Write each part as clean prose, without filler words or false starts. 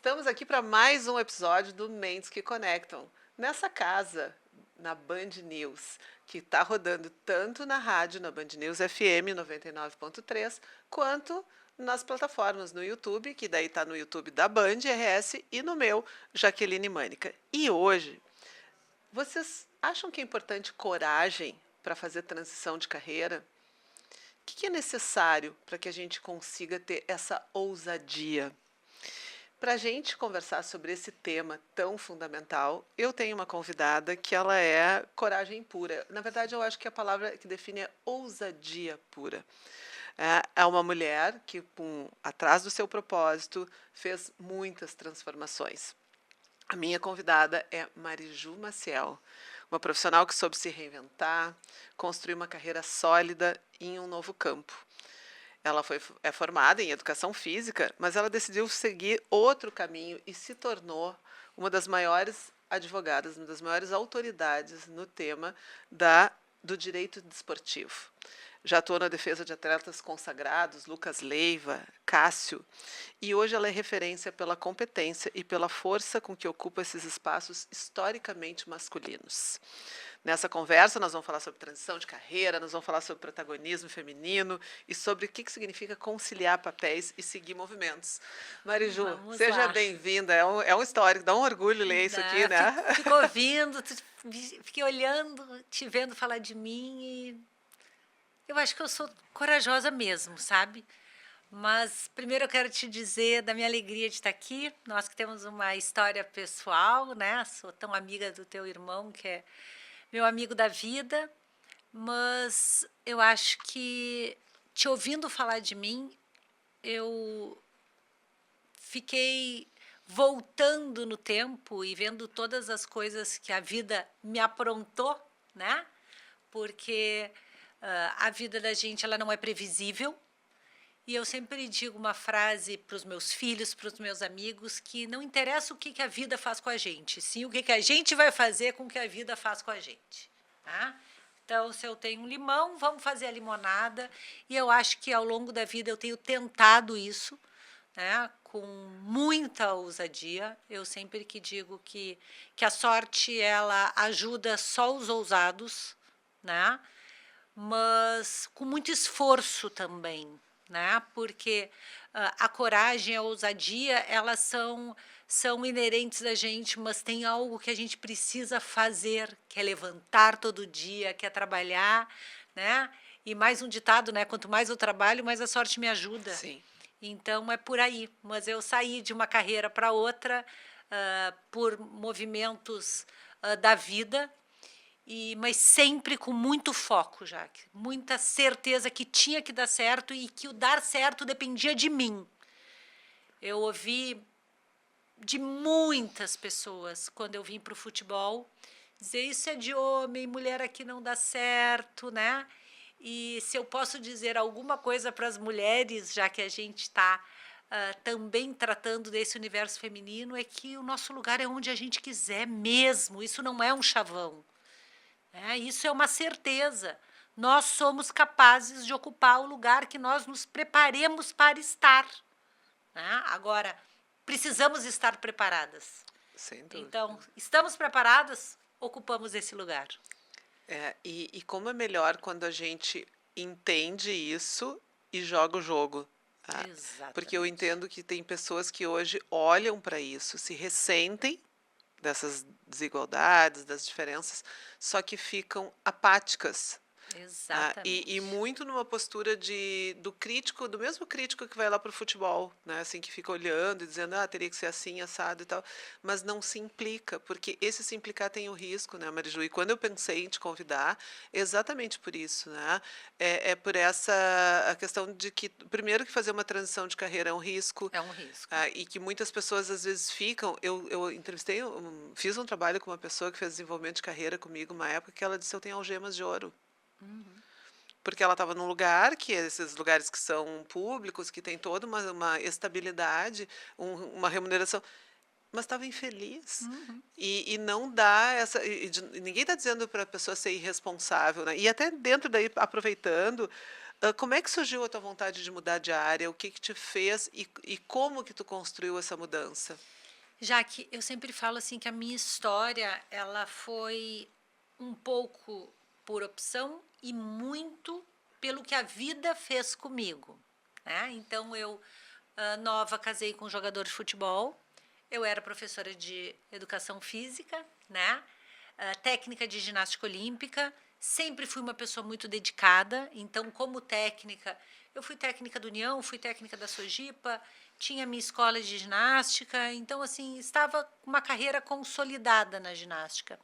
Estamos aqui para mais um episódio do Mentes que Conectam. Nessa casa, na Band News, que está rodando tanto na rádio, na Band News FM 99.3, quanto nas plataformas no YouTube, que daí está no YouTube da Band RS e no meu, Jaqueline Mânica. E hoje, vocês acham que é importante coragem para fazer transição de carreira? O que é necessário para que a gente consiga ter essa ousadia? Para a gente conversar sobre esse tema tão fundamental, eu tenho uma convidada que ela é coragem pura. Na verdade, eu acho que a palavra que define é ousadia pura. É uma mulher que, atrás do seu propósito, fez muitas transformações. A minha convidada é Mariju Maciel, uma profissional que soube se reinventar, construir uma carreira sólida em um novo campo. Ela é formada em educação física, mas ela decidiu seguir outro caminho e se tornou uma das maiores advogadas, uma das maiores autoridades no tema do direito desportivo. Já atuou na defesa de atletas consagrados, Lucas Leiva, Cássio, e hoje ela é referência pela competência e pela força com que ocupa esses espaços historicamente masculinos. Nessa conversa, nós vamos falar sobre transição de carreira, nós vamos falar sobre protagonismo feminino e sobre o que significa conciliar papéis e seguir movimentos. Mariju, Vamos seja lá. bem-vinda. É um histórico, dá um orgulho ler isso aqui, né? Fico ouvindo, fiquei olhando, te vendo falar de mim e eu acho que eu sou corajosa mesmo, sabe? Mas primeiro eu quero te dizer da minha alegria de estar aqui. Nós que temos uma história pessoal, né? Sou tão amiga do teu irmão, que é meu amigo da vida, mas eu acho que te ouvindo falar de mim, eu fiquei voltando no tempo e vendo todas as coisas que a vida me aprontou, né? Porque a vida da gente ela não é previsível. E eu sempre digo uma frase para os meus filhos, para os meus amigos, que não interessa o que a vida faz com a gente, sim o que a gente vai fazer com o que a vida faz com a gente. Tá? Então, se eu tenho um limão, vamos fazer a limonada. E eu acho que ao longo da vida eu tenho tentado isso, né, com muita ousadia. Eu sempre que digo que a sorte ela ajuda só os ousados, né, mas com muito esforço também, né, porque a coragem e a ousadia elas são inerentes a gente, mas tem algo que a gente precisa fazer, que é levantar todo dia, que é trabalhar, né? E mais um ditado, né? Quanto mais eu trabalho, mais a sorte me ajuda. Sim. Então é por aí. Mas eu saí de uma carreira para outra por movimentos da vida, mas sempre com muito foco, Jaque. Muita certeza que tinha que dar certo e que o dar certo dependia de mim. Eu ouvi de muitas pessoas quando eu vim para o futebol dizer isso é de homem, mulher aqui não dá certo, né? E se eu posso dizer alguma coisa para as mulheres, já que a gente está também tratando desse universo feminino, é que o nosso lugar é onde a gente quiser mesmo. Isso não é um chavão. Né? Isso é uma certeza. Nós somos capazes de ocupar o lugar que nós nos preparemos para estar. Né? Agora, precisamos estar preparadas. Sem dúvida. Então, estamos preparadas? Ocupamos esse lugar. E como é melhor quando a gente entende isso e joga o jogo. Tá? Porque eu Exatamente. entendo que tem pessoas que hoje olham para isso, se ressentem dessas desigualdades, das diferenças, só que ficam apáticas. E Exatamente. muito numa postura do crítico, do mesmo crítico que vai lá para o futebol, né? Assim, que fica olhando e dizendo, teria que ser assim, assado e tal, mas não se implica, porque esse se implicar tem o risco, né, Mariju? E quando eu pensei em te convidar, exatamente por isso, né? É por essa a questão de que, primeiro, que fazer uma transição de carreira é um risco, É um risco. e que muitas pessoas às vezes ficam. Eu entrevistei, fiz um trabalho com uma pessoa que fez desenvolvimento de carreira comigo, uma época que ela disse: eu tenho algemas de ouro. Porque ela estava num lugar, que esses lugares que são públicos, que tem toda uma estabilidade, uma remuneração, mas estava infeliz. E não dá essa. Ninguém está dizendo para a pessoa ser irresponsável, né? E até dentro daí, aproveitando. Como é que surgiu a tua vontade de mudar de área? O que que te fez e como que tu construiu essa mudança? Já que eu sempre falo assim que a minha história, ela foi um pouco por opção e muito pelo que a vida fez comigo, né? Então eu, nova, casei com um jogador de futebol. Eu era professora de educação física, né? Técnica de ginástica olímpica. Sempre fui uma pessoa muito dedicada. Então, como técnica, eu fui técnica da União, fui técnica da Sojipa, tinha minha escola de ginástica. Então, assim, estava com uma carreira consolidada na ginástica.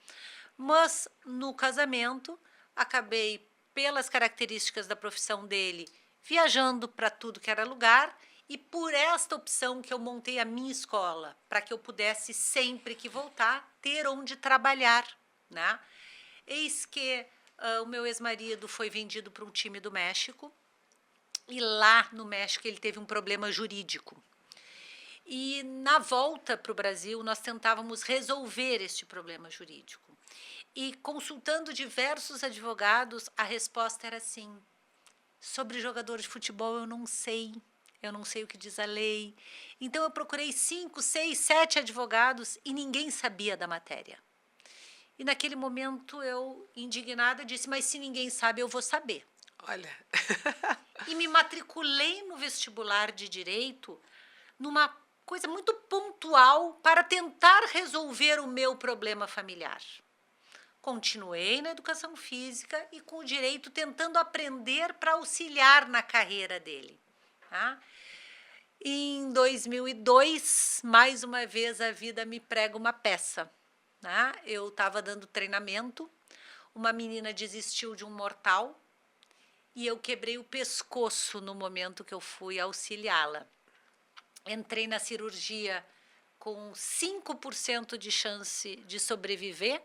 Mas, no casamento, acabei, pelas características da profissão dele, viajando para tudo que era lugar, e por esta opção que eu montei a minha escola, para que eu pudesse, sempre que voltar, ter onde trabalhar, né? Eis que o meu ex-marido foi vendido para um time do México, e lá no México ele teve um problema jurídico. E na volta para o Brasil, nós tentávamos resolver este problema jurídico. E consultando diversos advogados, a resposta era assim: sobre jogador de futebol eu não sei o que diz a lei. Então eu procurei 5, 6, 7 advogados e ninguém sabia da matéria. E naquele momento eu, indignada, disse: mas se ninguém sabe, eu vou saber. Olha. E me matriculei no vestibular de Direito numa coisa muito pontual para tentar resolver o meu problema familiar. Continuei na educação física e com o direito tentando aprender para auxiliar na carreira dele. Tá? Em 2002, mais uma vez, a vida me prega uma peça. Tá? Eu estava dando treinamento, uma menina desistiu de um mortal e eu quebrei o pescoço no momento que eu fui auxiliá-la. Entrei na cirurgia com 5% de chance de sobreviver,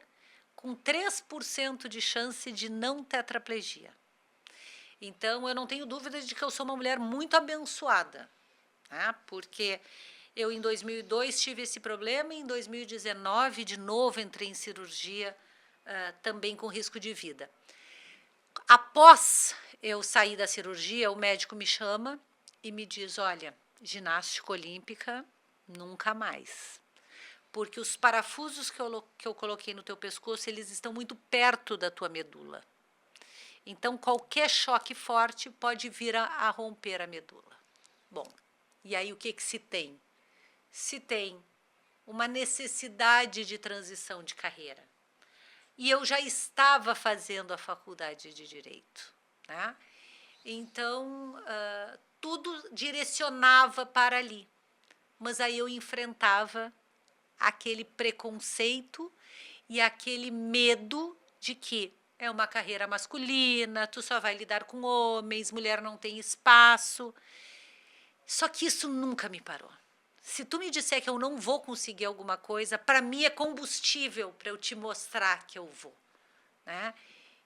com 3% de chance de não tetraplegia. Então, eu não tenho dúvida de que eu sou uma mulher muito abençoada, né? Porque eu, em 2002, tive esse problema, e em 2019, de novo, entrei em cirurgia, também com risco de vida. Após eu sair da cirurgia, o médico me chama e me diz: olha, ginástica olímpica, nunca mais. Porque os parafusos que eu coloquei no teu pescoço, eles estão muito perto da tua medula. Então, qualquer choque forte pode vir a romper a medula. Bom, e aí o que que se tem? Se tem uma necessidade de transição de carreira. E eu já estava fazendo a faculdade de Direito, né? Então, tudo direcionava para ali. Mas aí eu enfrentava aquele preconceito e aquele medo de que é uma carreira masculina, tu só vai lidar com homens, mulher não tem espaço. Só que isso nunca me parou. Se tu me disser que eu não vou conseguir alguma coisa, para mim é combustível para eu te mostrar que eu vou, né?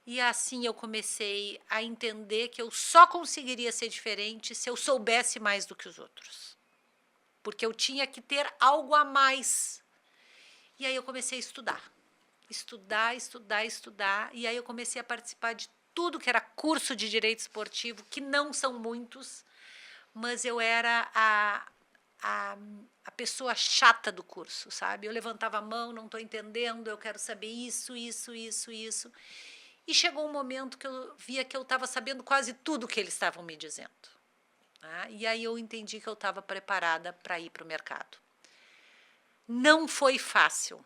E assim eu comecei a entender que eu só conseguiria ser diferente se eu soubesse mais do que os outros. Porque eu tinha que ter algo a mais. E aí eu comecei a estudar. Estudar, estudar, estudar. E aí eu comecei a participar de tudo que era curso de direito esportivo, que não são muitos, mas eu era a pessoa chata do curso, sabe? Eu levantava a mão, não estou entendendo, eu quero saber isso, isso, isso, isso. E chegou um momento que eu via que eu estava sabendo quase tudo que eles estavam me dizendo. Tá? E aí eu entendi que eu estava preparada para ir para o mercado. Não foi fácil,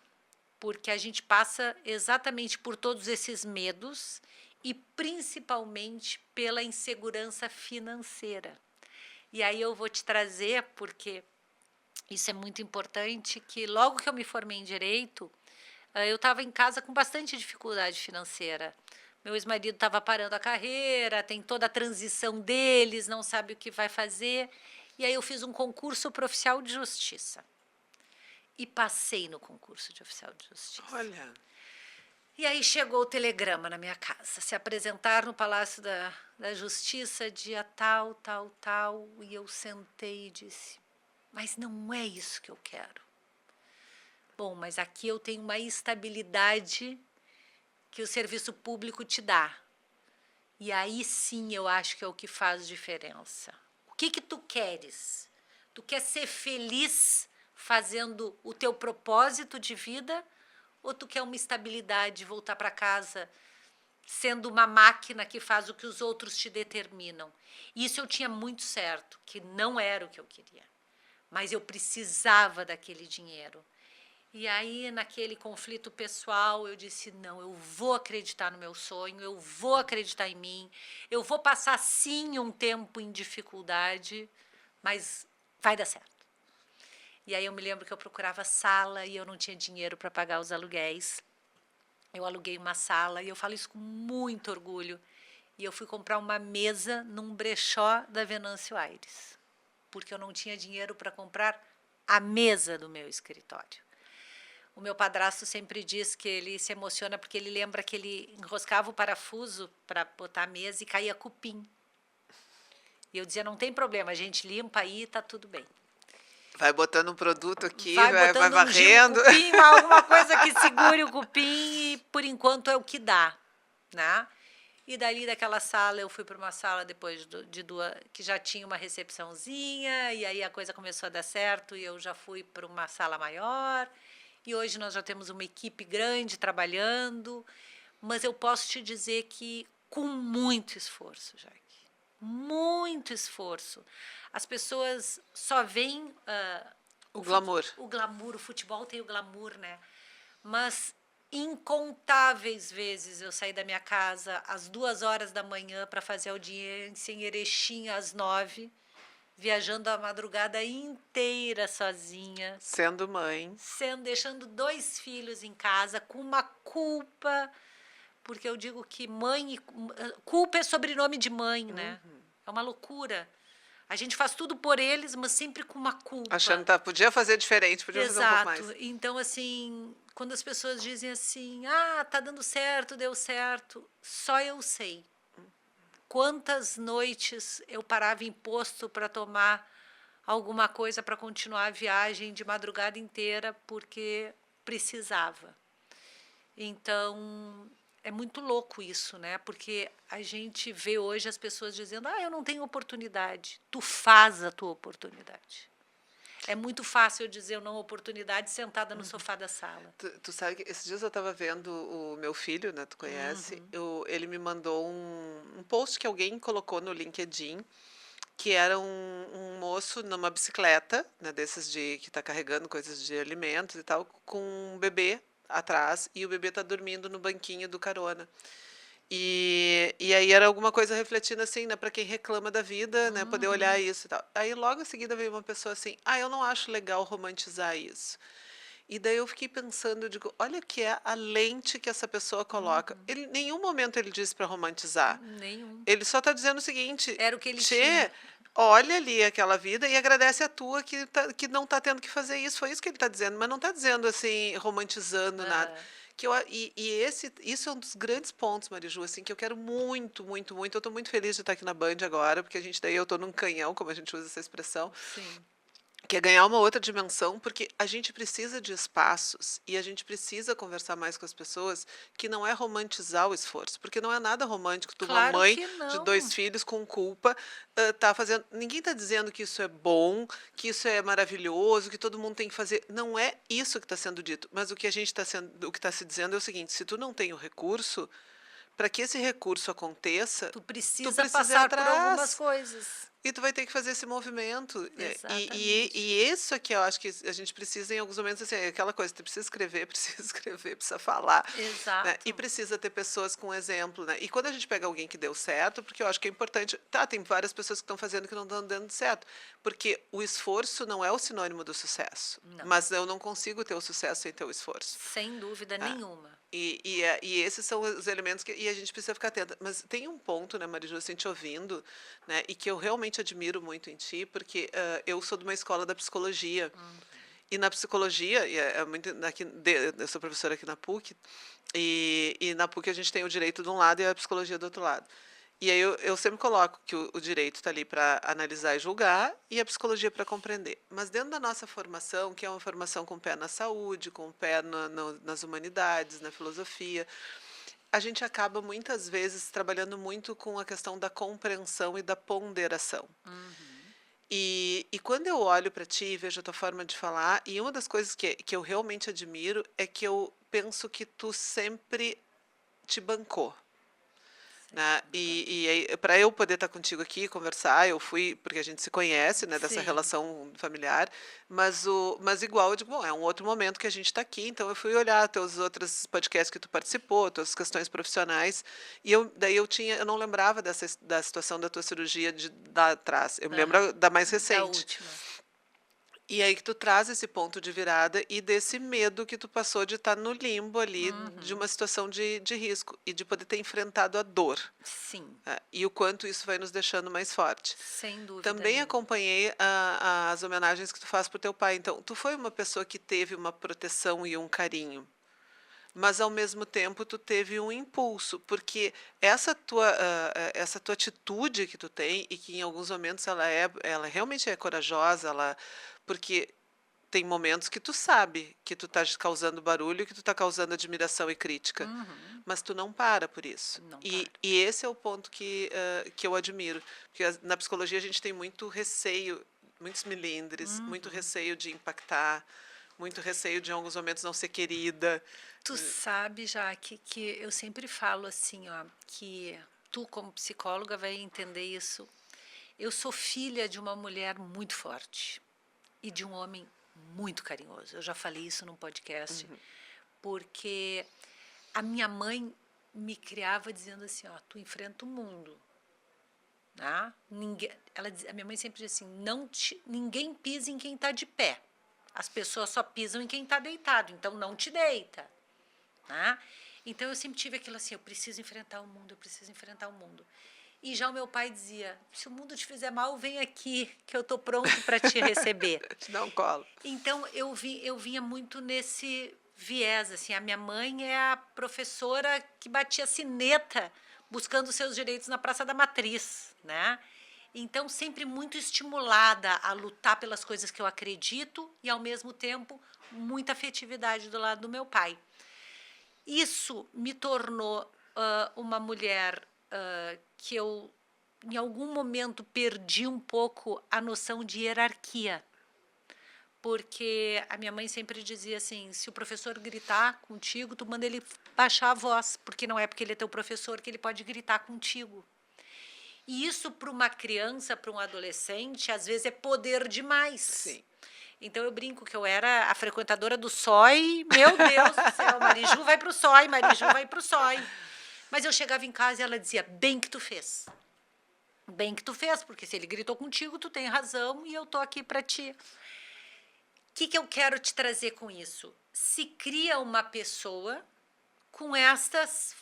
porque a gente passa exatamente por todos esses medos e principalmente pela insegurança financeira. E aí eu vou te trazer, porque isso é muito importante, que logo que eu me formei em Direito, eu estava em casa com bastante dificuldade financeira. Meu ex-marido estava parando a carreira, tem toda a transição deles, não sabe o que vai fazer. E aí eu fiz um concurso para oficial de justiça. E passei no concurso de oficial de justiça. Olha. E aí chegou o telegrama na minha casa, se apresentar no Palácio da Justiça, dia tal, tal, tal. E eu sentei e disse: mas não é isso que eu quero. Bom, mas aqui eu tenho uma estabilidade que o serviço público te dá. E aí sim eu acho que é o que faz diferença. O que que tu queres? Tu quer ser feliz fazendo o teu propósito de vida ou tu quer uma estabilidade, voltar para casa sendo uma máquina que faz o que os outros te determinam? Isso eu tinha muito certo, que não era o que eu queria. Mas eu precisava daquele dinheiro. E aí, naquele conflito pessoal, eu disse: não, eu vou acreditar no meu sonho, eu vou acreditar em mim, eu vou passar sim um tempo em dificuldade, mas vai dar certo. E aí eu me lembro que eu procurava sala e eu não tinha dinheiro para pagar os aluguéis. Eu aluguei uma sala e eu falo isso com muito orgulho. E eu fui comprar uma mesa num brechó da Venâncio Aires, porque eu não tinha dinheiro para comprar a mesa do meu escritório. O meu padrasto sempre diz que ele se emociona porque ele lembra que ele enroscava o parafuso para botar a mesa e caía cupim. E eu dizia: não tem problema, a gente limpa aí, tá tudo bem. Vai botando um produto aqui, Vai vai botando um Gil varrendo. cupim, alguma coisa que segure o cupim e por enquanto é o que dá, né? E dali daquela sala eu fui para uma sala depois de duas que já tinha uma recepçãozinha e aí a coisa começou a dar certo e eu já fui para uma sala maior e hoje nós já temos uma equipe grande trabalhando, mas eu posso te dizer que com muito esforço, Jaque, muito esforço. As pessoas só veem O glamour. o glamour, o futebol tem o glamour, né? Mas incontáveis vezes eu saí da minha casa às 2 horas da manhã para fazer audiência em Erechim às 9, viajando a madrugada inteira sozinha, Sendo mãe. deixando 2 filhos em casa com uma culpa, porque eu digo que culpa é sobrenome de mãe, né? É uma loucura. A gente faz tudo por eles, mas sempre com uma Achando culpa. que podia fazer diferente, podia fazer um pouco mais. Exato. Então, assim, quando as pessoas dizem assim, ah, tá dando certo, deu certo, só eu sei. Quantas noites eu parava em posto para tomar alguma coisa para continuar a viagem de madrugada inteira porque precisava. Então, é muito louco isso, né? Porque a gente vê hoje as pessoas dizendo: ah, eu não tenho oportunidade. Tu faz a tua oportunidade. É muito fácil eu dizer não oportunidade sentada no sofá da sala. Tu sabe que esses dias eu estava vendo o meu filho, né? Tu conhece? Ele me mandou um post que alguém colocou no LinkedIn, que era um moço numa bicicleta, né? Desses de que está carregando coisas de alimentos e tal, com um bebê atrás e o bebê está dormindo no banquinho do carona. E aí era alguma coisa refletindo assim, né, para quem reclama da vida, né, poder olhar isso e tal. Aí logo em seguida veio uma pessoa assim: "Ah, eu não acho legal romantizar isso". E daí eu fiquei pensando, eu digo, olha o que é a lente que essa pessoa coloca. Ele, em nenhum momento ele disse para romantizar. Nenhum. Ele só está dizendo o seguinte: Era o que ele Tchê, tinha. olha ali aquela vida e agradece a tua que não está tendo que fazer isso. Foi isso que ele está dizendo, mas não está dizendo assim, romantizando nada. Aham. Isso é um dos grandes pontos, Mariju, assim, que eu quero muito, muito, muito. Eu estou muito feliz de estar aqui na Band agora, porque daí eu estou num canhão, como a gente usa essa expressão, Sim. que é ganhar uma outra dimensão, porque a gente precisa de espaços e a gente precisa conversar mais com as pessoas, que não é romantizar o esforço, porque não é nada romântico tu, uma Claro mãe que de não. 2 filhos com culpa, tá fazendo. Ninguém está dizendo que isso é bom, que isso é maravilhoso, que todo mundo tem que fazer. Não é isso que está sendo dito. Mas o que está se dizendo é o seguinte: se tu não tem o recurso, para que esse recurso aconteça, Tu tu precisa precisa ir passar por algumas atrás. coisas. E tu vai ter que fazer esse movimento, né? Exatamente. E isso é que eu acho que a gente precisa, em alguns momentos, assim, é aquela coisa, tu precisa escrever, precisa falar, né? E Exato. precisa ter pessoas com exemplo, né? E quando a gente pega alguém que deu certo, porque eu acho que é importante, tá, tem várias pessoas que estão fazendo que não estão dando certo, porque o esforço não é o sinônimo do sucesso, Não. mas eu não consigo ter o sucesso sem ter o esforço. Sem dúvida Ah, nenhuma. e esses são os elementos que a gente precisa ficar atenta. Mas tem um ponto, né, Mariju, assim, te ouvindo, né, e que eu realmente admiro muito em ti, porque eu sou de uma escola da psicologia. E na psicologia, eu sou professora aqui na PUC, e na PUC a gente tem o direito de um lado e a psicologia do outro lado. E aí eu sempre coloco que o direito está ali para analisar e julgar e a psicologia para compreender. Mas dentro da nossa formação, que é uma formação com o pé na saúde, com o pé nas humanidades, na filosofia, a gente acaba muitas vezes trabalhando muito com a questão da compreensão e da ponderação. Uhum. E quando eu olho para ti, vejo a tua forma de falar, e uma das coisas que eu realmente admiro é que eu penso que tu sempre te bancou. Né, Sempre me banco. e para eu poder estar contigo aqui, conversar, eu fui porque a gente se conhece, né, dessa Sim. relação familiar, mas igual eu digo: "Bom, é um outro momento que a gente está aqui", então eu fui olhar teus outros podcasts que tu participou, tuas questões profissionais, e eu não lembrava da situação da tua cirurgia de lá atrás, eu me lembro Aham. da mais Da recente. última. E aí que tu traz esse ponto de virada e desse medo que tu passou de estar no limbo ali, de Uhum. uma situação de risco, e de poder ter enfrentado a dor. Sim, E o quanto isso vai nos deixando mais forte. sem dúvida Também nenhuma. acompanhei as homenagens que tu faz para o teu pai. Então, tu foi uma pessoa que teve uma proteção e um carinho, mas ao mesmo tempo tu teve um impulso, porque essa tua atitude que tu tem e que em alguns momentos ela realmente é corajosa, porque tem momentos que tu sabe que tu tá causando barulho, que tu tá causando admiração e crítica, Uhum. mas tu não para por isso. Não E, paro. e esse é o ponto que eu admiro, porque na psicologia a gente tem muito receio, muitos milindres, muito Uhum. receio de impactar, muito receio de em alguns momentos não ser querida. Tu sabe, já que eu sempre falo assim, ó, que tu como psicóloga vai entender isso. Eu sou filha de uma mulher muito forte e de um homem muito carinhoso. Eu já falei isso num podcast, Uhum. porque a minha mãe me criava dizendo assim, ó, tu enfrenta o mundo, né? Ninguém, a minha mãe sempre dizia assim, ninguém pisa em quem está de pé. As pessoas só pisam em quem está deitado, então não te deita, né? Então eu sempre tive aquilo assim, eu preciso enfrentar o mundo, eu preciso enfrentar o mundo. E já o meu pai dizia, se o mundo te fizer mal, vem aqui, que eu estou pronto para te receber. Te dá um colo. Então eu vinha muito nesse viés, assim, a minha mãe é a professora que batia sineta buscando seus direitos na Praça da Matriz, né? Então sempre muito estimulada a lutar pelas coisas que eu acredito e ao mesmo tempo muita afetividade do lado do meu pai. Isso me tornou uma mulher que eu em algum momento perdi um pouco a noção de hierarquia, porque a minha mãe sempre dizia assim, se o professor gritar contigo, tu manda ele baixar a voz, porque não é porque ele é teu professor que ele pode gritar contigo. E isso para uma criança, para um adolescente, às vezes é poder demais. Sim. Então eu brinco que eu era a frequentadora do SOI, meu Deus do céu, Mariju vai pro SOI, Mariju vai pro SOI. Mas eu chegava em casa e ela dizia, bem que tu fez. Bem que tu fez, porque se ele gritou contigo, tu tem razão e eu tô aqui para ti. O que eu quero te trazer com isso? Se cria uma pessoa com estas,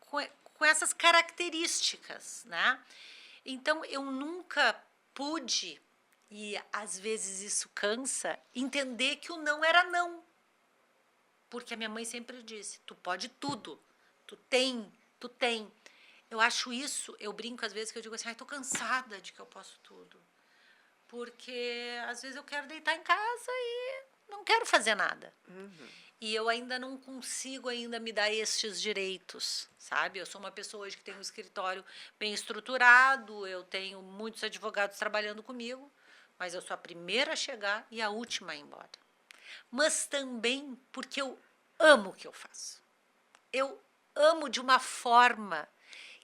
com essas características, né? Então, eu nunca pude, e às vezes isso cansa, entender que o não era não. Porque a minha mãe sempre disse, tu pode tudo, tu tem. Eu acho isso, eu brinco às vezes que eu digo assim, ai, tô cansada de que eu posso tudo. Porque às vezes eu quero deitar em casa e não quero fazer nada. Uhum. E eu ainda não consigo ainda me dar estes direitos, sabe? Eu sou uma pessoa hoje que tem um escritório bem estruturado, eu tenho muitos advogados trabalhando comigo, mas eu sou a primeira a chegar e a última a ir embora. Mas também porque eu amo o que eu faço. Eu amo de uma forma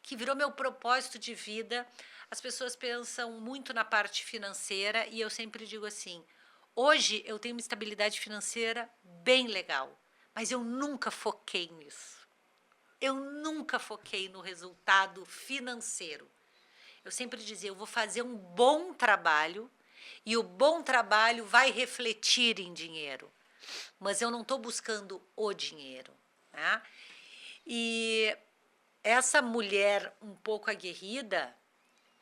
que virou meu propósito de vida. As pessoas pensam muito na parte financeira e eu sempre digo assim: hoje eu tenho uma estabilidade financeira bem legal, mas eu nunca foquei nisso. Eu nunca foquei no resultado financeiro. Eu sempre dizia: eu vou fazer um bom trabalho e o bom trabalho vai refletir em dinheiro. Mas eu não estou buscando o dinheiro. Né? E essa mulher um pouco aguerrida,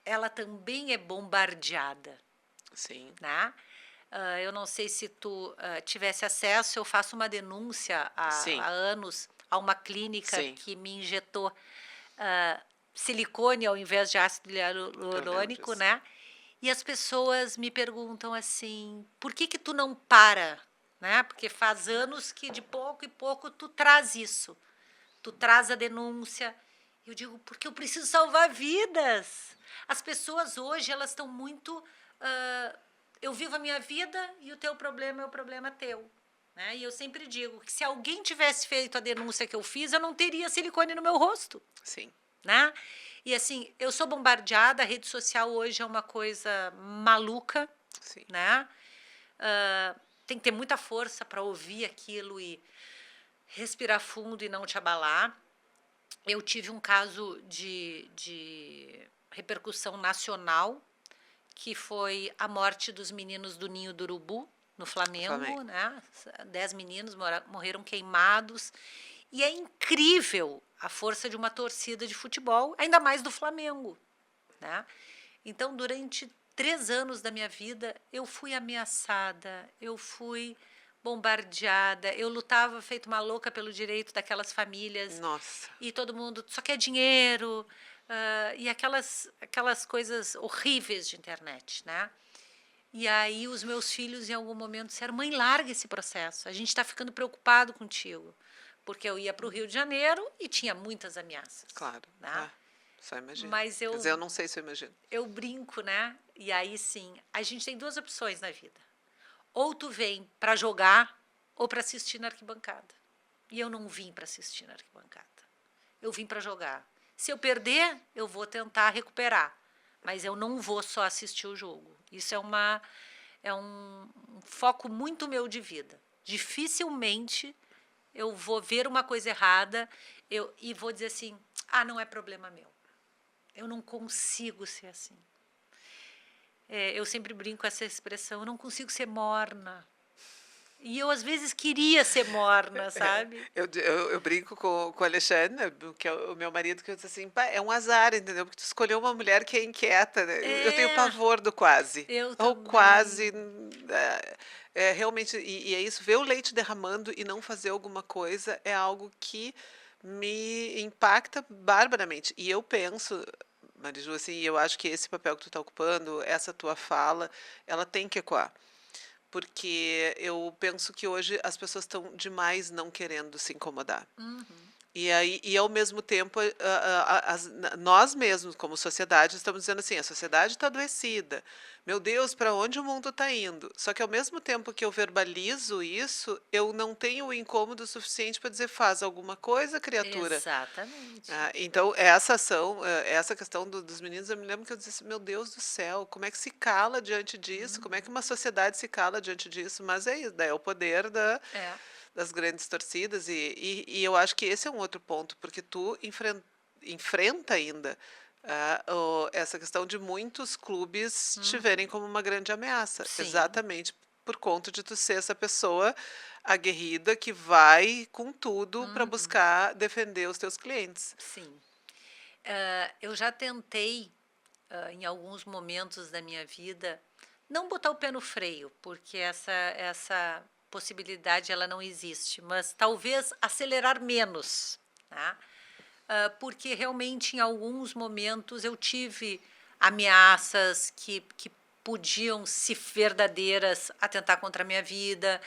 ela também é bombardeada, Sim. né? Eu não sei se tu tivesse acesso, eu faço uma denúncia há Sim. anos a uma clínica Sim. que me injetou ah, silicone ao invés de ácido Eu lembro hialurônico, disso. né? E as pessoas me perguntam assim, por que tu não para? Né? Porque faz anos que de pouco em pouco tu traz isso. tu traz a denúncia. Eu digo, porque eu preciso salvar vidas. As pessoas hoje, elas estão muito... eu vivo a minha vida e o teu problema é o problema teu. Né? E eu sempre digo que se alguém tivesse feito a denúncia que eu fiz, eu não teria silicone no meu rosto. Sim. Né? E assim, eu sou bombardeada, a rede social hoje é uma coisa maluca. Sim. Né? Tem que ter muita força para ouvir aquilo e respirar fundo e não te abalar. Eu tive um caso de repercussão nacional, que foi a morte dos meninos do Ninho do Urubu, no Flamengo. Né? 10 meninos morreram queimados. E é incrível a força de uma torcida de futebol, ainda mais do Flamengo. Né? Então, durante 3 anos da minha vida, eu fui ameaçada, eu fui bombardeada, eu lutava feito uma louca pelo direito daquelas famílias. Nossa. E todo mundo só quer dinheiro, e aquelas coisas horríveis de internet, né? E aí os meus filhos, em algum momento, disseram, mãe, larga esse processo, a gente está ficando preocupado contigo. Porque eu ia para o Rio de Janeiro e tinha muitas ameaças. Claro. Né? Só imagino. Mas Quer dizer, eu não sei se eu imagino. Eu brinco, né? E aí, sim, a gente tem 2 opções na vida. Ou tu vem para jogar ou para assistir na arquibancada. E eu não vim para assistir na arquibancada. Eu vim para jogar. Se eu perder, eu vou tentar recuperar. Mas eu não vou só assistir o jogo. Isso é um foco muito meu de vida. Dificilmente eu vou ver uma coisa errada e vou dizer assim, não é problema meu. Eu não consigo ser assim. Eu sempre brinco com essa expressão, eu não consigo ser morna. E eu, às vezes, queria ser morna, sabe? Eu brinco com o Alexandre, que é o meu marido, que eu disse assim, pá, é um azar, entendeu? Porque tu escolheu uma mulher que é inquieta, né? Eu tenho pavor do quase. Eu Ou também. quase... realmente, e é isso, ver o leite derramando e não fazer alguma coisa é algo que me impacta barbaramente. E eu penso, Mariju, assim, eu acho que esse papel que tu está ocupando, essa tua fala, ela tem que ecoar. Porque eu penso que hoje as pessoas estão demais não querendo se incomodar. E ao mesmo tempo, nós mesmos, como sociedade, estamos dizendo assim, a sociedade está adoecida. Meu Deus, para onde o mundo está indo? Só que ao mesmo tempo que eu verbalizo isso, eu não tenho o incômodo suficiente para dizer, faz alguma coisa, criatura. Exatamente. Então, essa ação, essa questão dos meninos, eu me lembro que eu disse, meu Deus do céu, como é que se cala diante disso? Como é que uma sociedade se cala diante disso? Mas é isso, daí é o poder das grandes torcidas, e eu acho que esse é um outro ponto, porque tu enfrenta ainda essa questão de muitos clubes te verem como uma grande ameaça, Sim. exatamente por conta de tu ser essa pessoa aguerrida que vai com tudo para buscar defender os teus clientes. Sim. Eu já tentei, em alguns momentos da minha vida, não botar o pé no freio, porque essa possibilidade ela não existe, mas talvez acelerar menos, né? Porque realmente em alguns momentos eu tive ameaças que podiam ser verdadeiras atentar contra a minha vida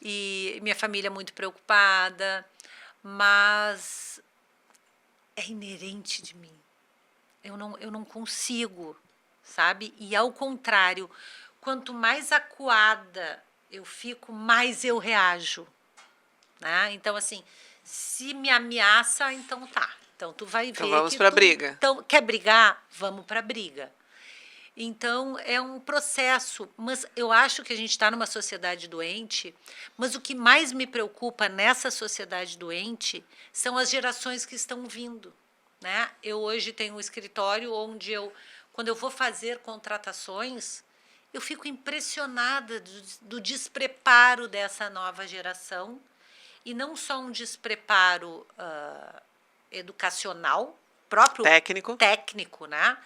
e minha família muito preocupada, mas é inerente de mim. Eu não consigo, sabe? E ao contrário, quanto mais acuada eu fico, mais eu reajo. Né? Então, assim, se me ameaça, então tá. Então, tu vai ver Então vamos que pra briga. Então, quer brigar? Vamos pra briga. Então, é um processo. Mas eu acho que a gente está numa sociedade doente, mas o que mais me preocupa nessa sociedade doente são as gerações que estão vindo. Né? Eu hoje tenho um escritório onde quando eu vou fazer contratações, eu fico impressionada do despreparo dessa nova geração, e não só um despreparo educacional, próprio técnico, né?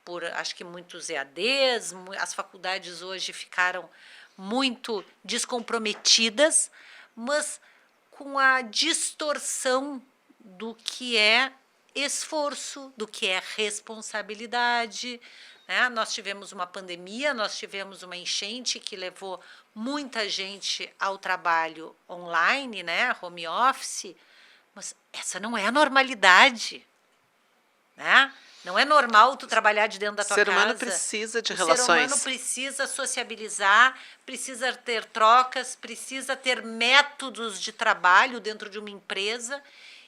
Por acho que muitos EADs, as faculdades hoje ficaram muito descomprometidas, mas com a distorção do que é esforço, do que é responsabilidade. Né? Nós tivemos uma pandemia, nós tivemos uma enchente que levou muita gente ao trabalho online, né? Home office, Mas essa não é a normalidade, né? Não é normal tu trabalhar de dentro da O tua ser humano casa. precisa de O ser humano relações. precisa sociabilizar, precisa ter trocas, precisa ter métodos de trabalho dentro de uma empresa.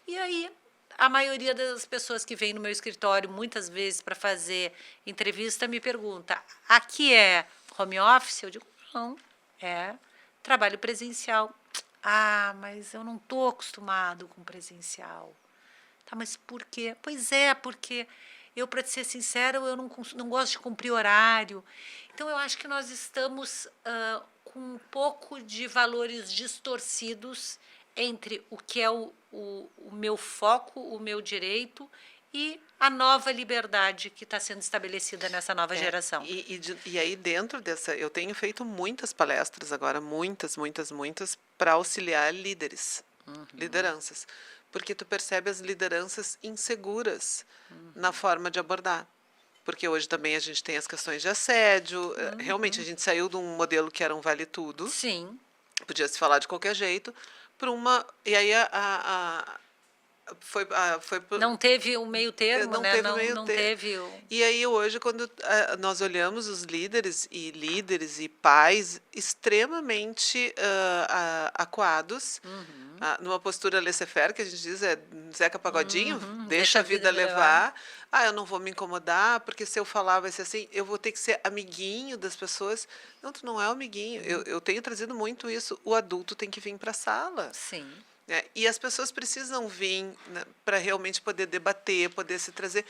E aí, a maioria das pessoas que vêm no meu escritório, muitas vezes para fazer entrevista, me pergunta: aqui é home office? Eu digo: não, é trabalho presencial. Ah, mas eu não estou acostumado com presencial. Tá, mas por quê? Pois é, porque eu, para te ser sincera, eu não gosto de cumprir horário. Então, eu acho que nós estamos com um pouco de valores distorcidos entre o que é o meu foco, o meu direito e a nova liberdade que está sendo estabelecida nessa nova geração. E aí dentro dessa, eu tenho feito muitas palestras agora, muitas, para auxiliar líderes, lideranças, porque tu percebe as lideranças inseguras na forma de abordar. Porque hoje também a gente tem as questões de assédio, realmente a gente saiu de um modelo que era um vale tudo, Sim. podia se falar de qualquer jeito, para uma, e aí foi Não teve o meio termo, não né? teve Não, meio não termo. teve o... E aí hoje, quando nós olhamos os líderes e pais extremamente acuados, numa postura laissez-faire, que a gente diz, é Zeca Pagodinho, deixa Deixa a a vida vida me levar. levar. Ah, eu não vou me incomodar, porque se eu falar vai ser assim, eu vou ter que ser amiguinho das pessoas. Não, tu não é amiguinho. Eu tenho trazido muito isso. O adulto tem que vir para a sala. Sim. Né? E as pessoas precisam vir, né, para realmente poder debater, poder se trazer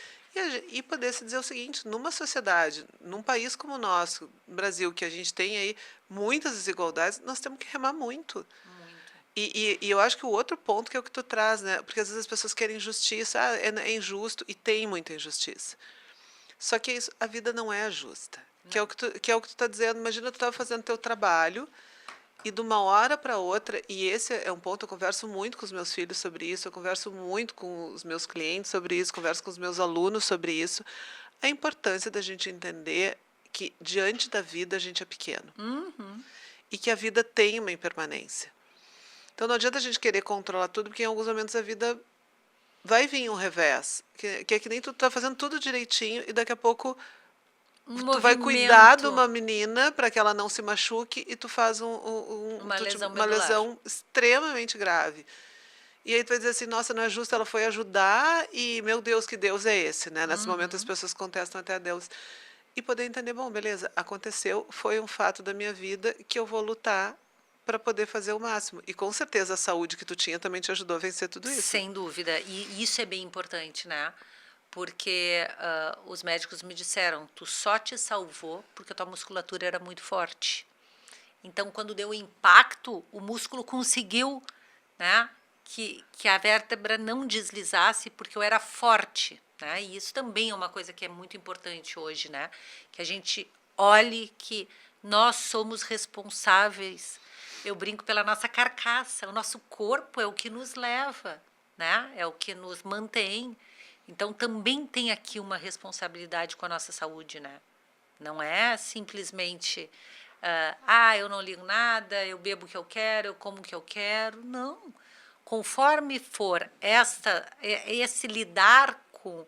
e poder se dizer o seguinte: numa sociedade, num país como o nosso, no Brasil, que a gente tem aí muitas desigualdades, nós temos que remar muito. Muito. E eu acho que o outro ponto que é o que tu traz, né? Porque às vezes as pessoas querem justiça, é injusto, e tem muita injustiça. Só que isso, a vida não é justa. Que é o que tu está dizendo. Imagina tu estava fazendo teu trabalho e de uma hora para outra, e esse é um ponto, eu converso muito com os meus filhos sobre isso, eu converso muito com os meus clientes sobre isso, converso com os meus alunos sobre isso, a importância da gente entender que diante da vida a gente é pequeno e que a vida tem uma impermanência. Então não adianta a gente querer controlar tudo, porque em alguns momentos a vida vai vir um revés, que é que nem tu tá fazendo tudo direitinho e daqui a pouco Um tu vai cuidar de movimento, uma menina para que ela não se machuque e tu faz uma lesão uma medular. lesão extremamente grave. E aí tu vai dizer assim, nossa, não é justo, ela foi ajudar e, meu Deus, que Deus é esse, né? Nesse momento as pessoas contestam até a Deus. E poder entender, bom, beleza, aconteceu, foi um fato da minha vida que eu vou lutar para poder fazer o máximo. E com certeza a saúde que tu tinha também te ajudou a vencer tudo isso. Sem dúvida. E isso é bem importante, né? Porque os médicos me disseram, tu só te salvou porque a tua musculatura era muito forte. Então, quando deu o impacto, o músculo conseguiu, né, que a vértebra não deslizasse porque eu era forte, né? E isso também é uma coisa que é muito importante hoje, né? Que a gente olhe que nós somos responsáveis. Eu brinco pela nossa carcaça, o nosso corpo é o que nos leva, né? É o que nos mantém. Então também tem aqui uma responsabilidade com a nossa saúde, né? Não é simplesmente eu não ligo nada, eu bebo o que eu quero, eu como o que eu quero. Não. Conforme for esse lidar com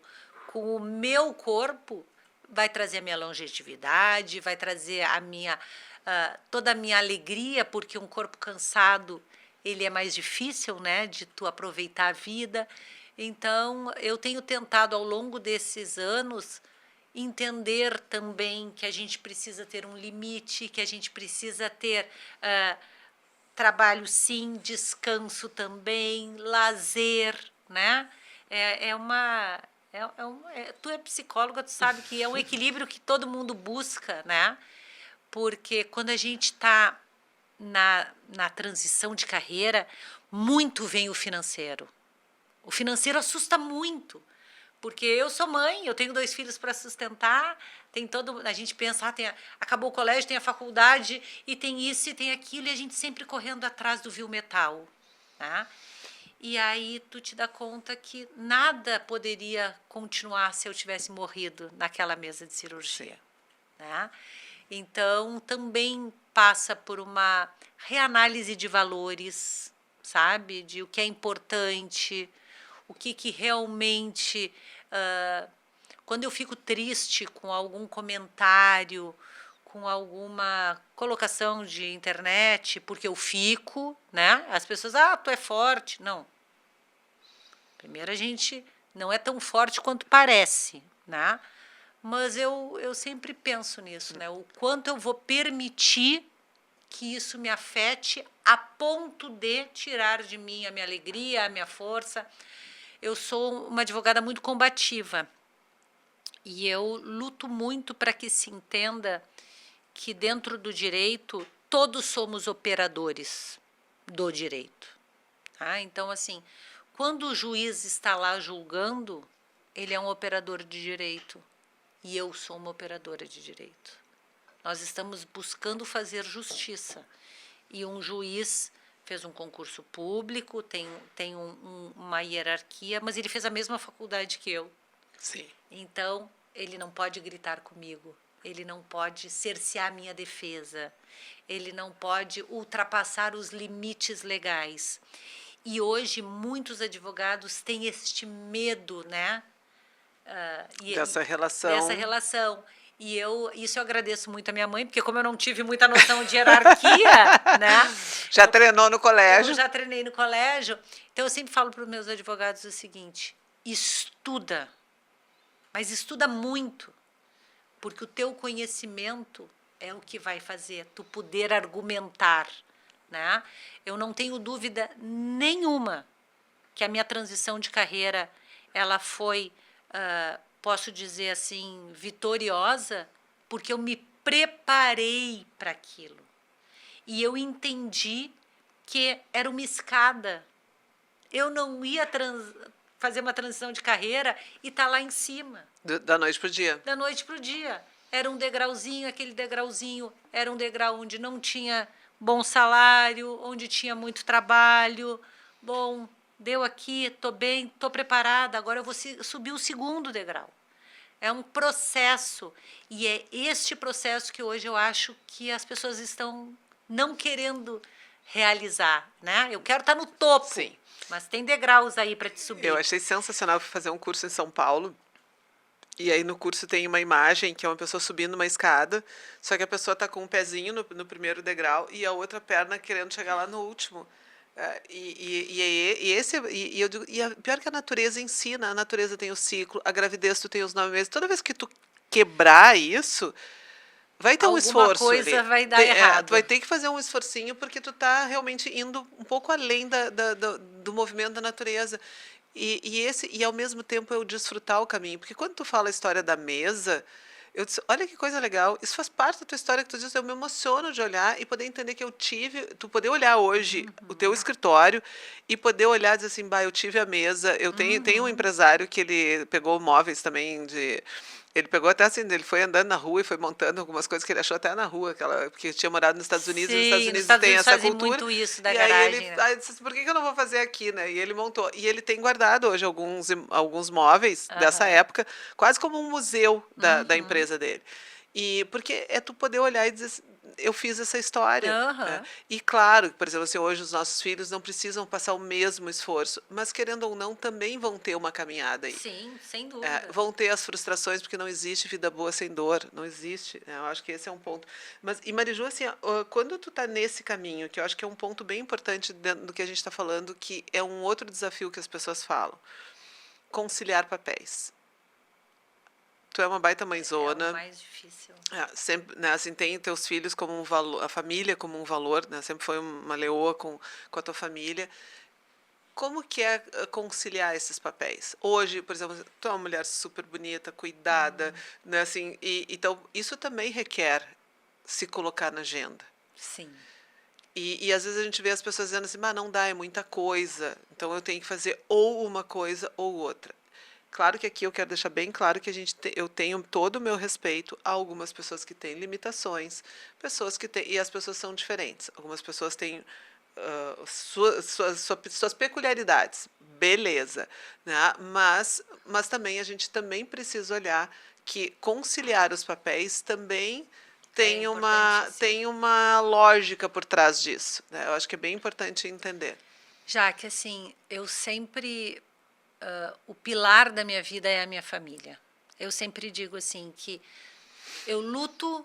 o meu corpo, vai trazer a minha longevidade, vai trazer toda a minha alegria, porque um corpo cansado ele é mais difícil, né, de tu aproveitar a vida. Então, eu tenho tentado ao longo desses anos entender também que a gente precisa ter um limite, que a gente precisa ter trabalho sim, descanso também, lazer, né? Tu é psicóloga, tu sabe que é um equilíbrio que todo mundo busca, né? Porque quando a gente está na transição de carreira, muito vem o financeiro. O financeiro assusta muito, porque eu sou mãe, eu tenho 2 filhos para sustentar, tem todo, a gente pensa, acabou o colégio, tem a faculdade, e tem isso e tem aquilo, e a gente sempre correndo atrás do vil metal. Tá? E aí tu te dá conta que nada poderia continuar se eu tivesse morrido naquela mesa de cirurgia. Né? Então, também passa por uma reanálise de valores, sabe? De o que é importante, o que realmente. Quando eu fico triste com algum comentário, com alguma colocação de internet, porque eu fico, né? As pessoas, tu é forte. Não. Primeiro, a gente não é tão forte quanto parece, né? Mas eu sempre penso nisso, né? O quanto eu vou permitir que isso me afete a ponto de tirar de mim a minha alegria, a minha força. Eu sou uma advogada muito combativa e eu luto muito para que se entenda que dentro do direito todos somos operadores do direito. Tá? Então, assim, quando o juiz está lá julgando, ele é um operador de direito e eu sou uma operadora de direito. Nós estamos buscando fazer justiça. E um juiz fez um concurso público, tem uma hierarquia, mas ele fez a mesma faculdade que eu. Sim. Então, ele não pode gritar comigo, ele não pode cercear a minha defesa, ele não pode ultrapassar os limites legais. E hoje, muitos advogados têm este medo, né? Dessa relação. Dessa relação. E isso eu agradeço muito à minha mãe, porque como eu não tive muita noção de hierarquia, né? Já treinou no colégio? Eu já treinei no colégio. Então, eu sempre falo para os meus advogados o seguinte: estuda, mas estuda muito, porque o teu conhecimento é o que vai fazer tu poder argumentar, né? Eu não tenho dúvida nenhuma que a minha transição de carreira, ela foi... posso dizer assim, vitoriosa, porque eu me preparei para aquilo. E eu entendi que era uma escada. Eu não ia fazer uma transição de carreira e estar lá em cima. Da noite para o dia. Da noite para o dia. Era um degrauzinho, aquele degrauzinho era um degrau onde não tinha bom salário, onde tinha muito trabalho. Bom, deu aqui, estou bem, estou preparada, agora eu vou subir o segundo degrau. É um processo, e é este processo que hoje eu acho que as pessoas estão não querendo realizar, né? Eu quero estar no topo, sim, mas tem degraus aí para te subir. Eu achei sensacional fazer um curso em São Paulo, e aí no curso tem uma imagem que é uma pessoa subindo uma escada, só que a pessoa está com um pezinho no primeiro degrau e a outra perna querendo chegar lá no último. Pior que a natureza ensina, a natureza tem o ciclo, a gravidez tu tem os 9 meses. Toda vez que tu quebrar isso, vai ter um esforço. Alguma coisa vai dar errado. Tu vai ter que fazer um esforcinho porque tu tá realmente indo um pouco além do movimento da natureza. E ao mesmo tempo eu desfrutar o caminho. Porque quando tu fala a história da mesa, eu disse, olha que coisa legal, isso faz parte da tua história que tu diz, eu me emociono de olhar e poder entender que eu tive, tu poder olhar hoje o teu escritório e poder olhar e dizer assim, eu tive a mesa, eu tenho um empresário que ele pegou móveis também ele pegou até assim, ele foi andando na rua e foi montando algumas coisas que ele achou até na rua, porque tinha morado nos Estados Unidos, Sim, e nos Estados Unidos tem essa cultura. Muito isso da e garagem, aí ele disse, por que eu não vou fazer aqui, né? E ele montou. E ele tem guardado hoje alguns móveis dessa época, quase como um museu da empresa dele. E porque é tu poder olhar e dizer, eu fiz essa história. E claro, por exemplo, assim, hoje os nossos filhos não precisam passar o mesmo esforço, mas querendo ou não, também vão ter uma caminhada aí. Sim, sem dúvida. Vão ter as frustrações, porque não existe vida boa sem dor, não existe. Eu acho que esse é um ponto. E Mariju, assim, quando tu está nesse caminho, que eu acho que é um ponto bem importante dentro do que a gente está falando, que é um outro desafio que as pessoas falam, conciliar papéis. Tu é uma baita mãezona. É o mais difícil. Sempre, né, assim, tem teus filhos como um valor, a família como um valor, né, sempre foi uma leoa com a tua família. Como que é conciliar esses papéis? Hoje, por exemplo, tu é uma mulher super bonita, cuidada, né, assim, então isso também requer se colocar na agenda. Sim. E às vezes a gente vê as pessoas dizendo assim, não dá, é muita coisa, então eu tenho que fazer ou uma coisa ou outra. Claro que aqui eu quero deixar bem claro que eu tenho todo o meu respeito a algumas pessoas que têm limitações, e as pessoas são diferentes. Algumas pessoas têm suas peculiaridades, beleza, né? Mas também a gente também precisa olhar que conciliar os papéis também tem uma lógica por trás disso, né? Eu acho que é bem importante entender. Já que assim, eu sempre o pilar da minha vida é a minha família. Eu sempre digo assim que eu luto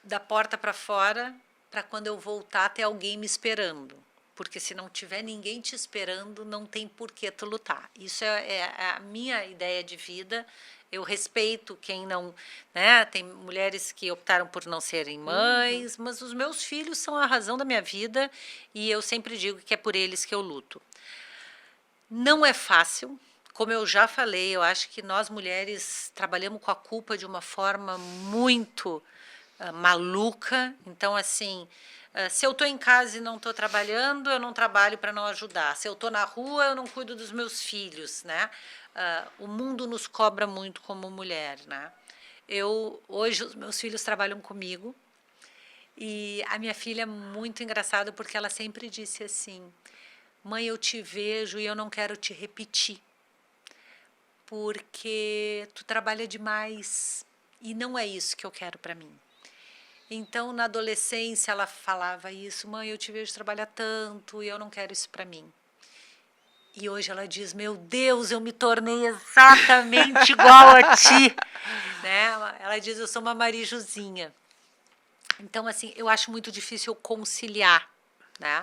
da porta para fora para quando eu voltar ter alguém me esperando. Porque se não tiver ninguém te esperando, não tem por que tu lutar. Isso é a minha ideia de vida. Eu respeito quem não, né? Tem mulheres que optaram por não serem mães, mas os meus filhos são a razão da minha vida e eu sempre digo que é por eles que eu luto. Não é fácil, como eu já falei, eu acho que nós mulheres trabalhamos com a culpa de uma forma muito maluca. Então, assim, se eu estou em casa e não estou trabalhando, eu não trabalho para não ajudar. Se eu estou na rua, eu não cuido dos meus filhos, né? O mundo nos cobra muito como mulher, né? Hoje, os meus filhos trabalham comigo e a minha filha é muito engraçada porque ela sempre disse assim: mãe, eu te vejo e eu não quero te repetir, porque tu trabalha demais e não é isso que eu quero para mim. Então, na adolescência, ela falava isso: mãe, eu te vejo trabalhar tanto e eu não quero isso para mim. E hoje ela diz: meu Deus, eu me tornei exatamente igual a ti. Né? Ela diz: eu sou uma Marijuzinha. Então, assim, eu acho muito difícil conciliar, né?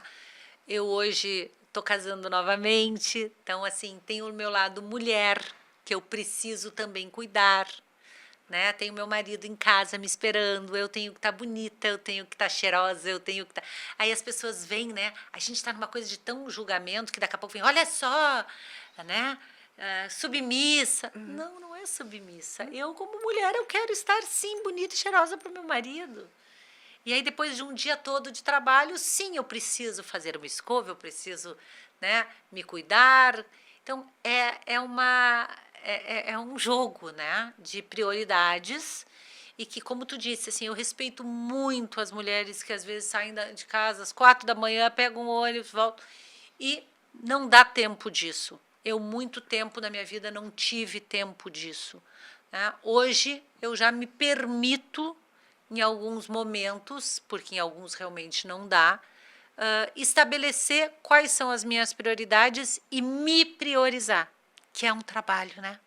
Eu hoje estou casando novamente, então, assim, tenho o meu lado mulher, que eu preciso também cuidar, né? Tenho meu marido em casa me esperando, eu tenho que estar bonita, eu tenho que estar cheirosa, eu tenho que estar... Aí as pessoas vêm, né? A gente está numa coisa de tão julgamento que daqui a pouco vem: olha só, né? Submissa. Não, não é submissa. Eu, como mulher, eu quero estar, sim, bonita e cheirosa para o meu marido. E aí, depois de um dia todo de trabalho, sim, eu preciso fazer uma escova, eu preciso, né, me cuidar. Então, é um jogo, né, de prioridades e que, como tu disse, assim, eu respeito muito as mulheres que às vezes saem de casa às 4 da manhã, pegam um ônibus, voltam e não dá tempo disso. Eu, muito tempo na minha vida, não tive tempo disso, né? Hoje, eu já me permito, em alguns momentos, porque em alguns realmente não dá, estabelecer quais são as minhas prioridades e me priorizar, que é um trabalho, né?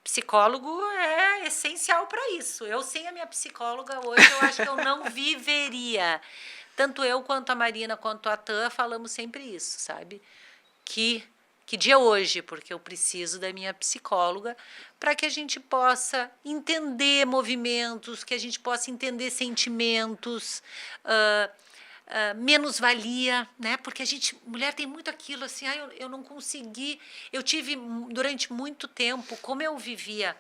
Psicólogo é essencial para isso. Eu, sem a minha psicóloga hoje, eu acho que eu não viveria. Tanto eu quanto a Marina, quanto a Tã, falamos sempre isso, sabe? Que dia é hoje? Porque eu preciso da minha psicóloga para que a gente possa entender movimentos, que a gente possa entender sentimentos, menos-valia, né? Porque a gente, mulher, tem muito aquilo assim: eu não consegui. Eu tive, durante muito tempo, como eu vivia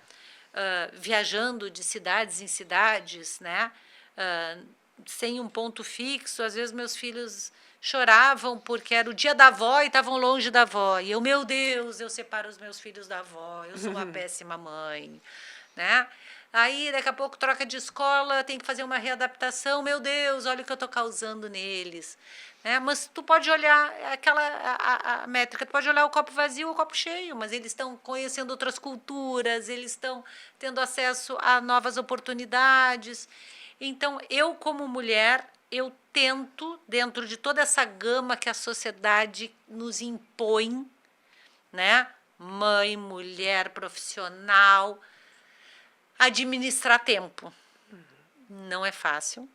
viajando de cidades em cidades, né? Sem um ponto fixo, às vezes meus filhos choravam porque era o dia da avó e estavam longe da avó. E eu, meu Deus, eu separo os meus filhos da avó, eu sou uma péssima mãe, né? Aí, daqui a pouco, troca de escola, tem que fazer uma readaptação. Meu Deus, olha o que eu estou causando neles. Né? Mas tu pode olhar a métrica, tu pode olhar o copo vazio ou o copo cheio, mas eles estão conhecendo outras culturas, eles estão tendo acesso a novas oportunidades. Então, eu, como mulher, eu tento, dentro de toda essa gama que a sociedade nos impõe, né? Mãe, mulher, profissional, administrar tempo. Não é fácil,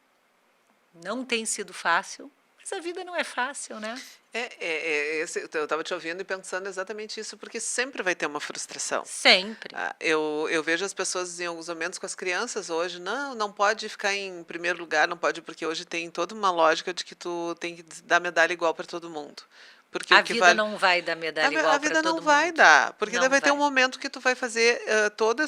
não tem sido fácil, mas a vida não é fácil, né? Eu estava te ouvindo e pensando exatamente isso, porque sempre vai ter uma frustração. Sempre. Eu vejo as pessoas em alguns momentos com as crianças hoje: não, não pode ficar em primeiro lugar, não pode, porque hoje tem toda uma lógica de que tu tem que dar medalha igual para todo mundo. Porque A o que vida vale. não vai dar medalha A igual para vida não todo vai mundo. dar, porque daí Não vai ter um vai. momento que tu vai fazer toda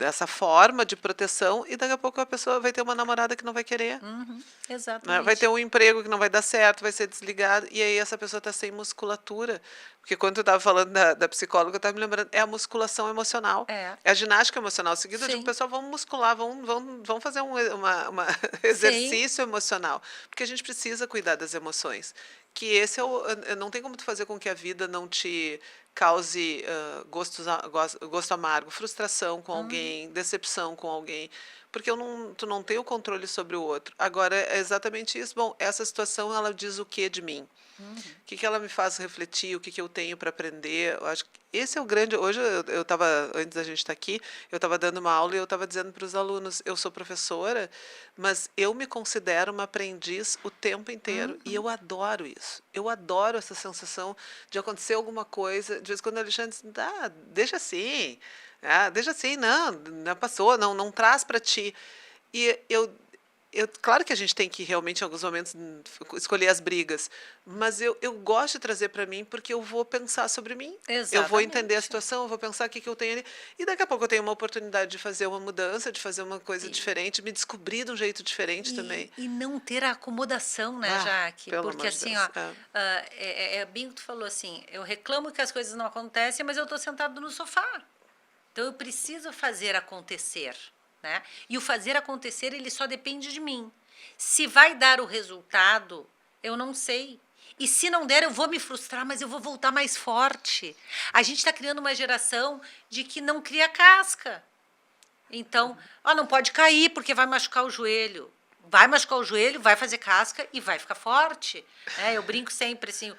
essa forma de proteção e daqui a pouco a pessoa vai ter uma namorada que não vai querer. Né? Vai ter Exatamente. um emprego que não vai dar certo, vai ser desligado, e aí essa pessoa está sem musculatura. Porque quando eu estava falando da psicóloga, eu estava me lembrando, é a musculação emocional. É. É a ginástica emocional. Seguida, eu digo, Sim. pessoal, vamos muscular, vamos fazer uma Sim. exercício emocional. Porque a gente precisa cuidar das emoções. Que esse é o. Não tem como tu fazer com que a vida não te cause gosto amargo, frustração com alguém, decepção com alguém, porque tu não tem o controle sobre o outro. Agora, é exatamente isso. Bom, essa situação, ela diz o que de mim? O que ela me faz refletir? O que eu tenho para aprender? Eu acho que esse é o grande. Hoje eu estava, antes da gente estar aqui, eu estava dando uma aula e eu estava dizendo para os alunos: eu sou professora, mas eu me considero uma aprendiz o tempo inteiro. E eu adoro isso. Eu adoro essa sensação de acontecer alguma coisa. De vez em quando o Alexandre diz: deixa assim. Deixa assim, não passou, não traz para ti. E claro que a gente tem que realmente, em alguns momentos, escolher as brigas, mas eu gosto de trazer para mim porque eu vou pensar sobre mim. Eu vou entender a Exatamente. situação, eu vou pensar o que eu tenho ali. E daqui a pouco eu tenho uma oportunidade de fazer uma mudança, de fazer uma coisa diferente, me descobrir de um jeito diferente também. E não ter a acomodação, né, Jaque? Pelo Porque amor de assim, Deus. ó, é bem o que tu falou assim, eu reclamo que as coisas não acontecem, mas eu estou sentado no sofá. Então eu preciso fazer acontecer, né? E o fazer acontecer, ele só depende de mim. Se vai dar o resultado, eu não sei. E se não der, eu vou me frustrar, mas eu vou voltar mais forte. A gente está criando uma geração de que não cria casca. Então, não pode cair porque vai machucar o joelho. Vai machucar o joelho, vai fazer casca e vai ficar forte. Eu brinco sempre assim.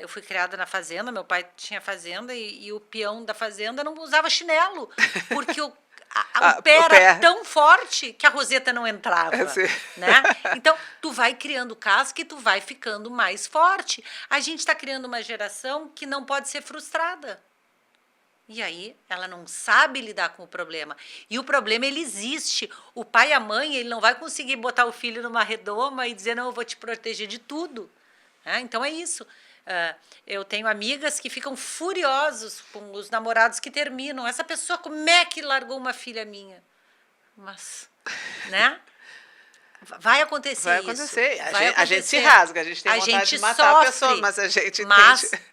Eu fui criada na fazenda, meu pai tinha fazenda e o peão da fazenda não usava chinelo, porque o pé O era pé. tão forte que a roseta não entrava, Sim. né? Então, tu vai criando casca e tu vai ficando mais forte. A gente está criando uma geração que não pode ser frustrada. E aí, ela não sabe lidar com o problema. E o problema, ele existe. O pai e a mãe, ele não vai conseguir botar o filho numa redoma e dizer, não, eu vou te proteger de tudo. Então, é isso. Eu tenho amigas que ficam furiosos com os namorados que terminam. Essa pessoa, como é que largou uma filha minha? Mas, né? Vai acontecer Vai isso. acontecer. Vai A gente se acontecer. rasga, a gente tem A vontade gente de matar a pessoa, sofre, mas a gente mas entende.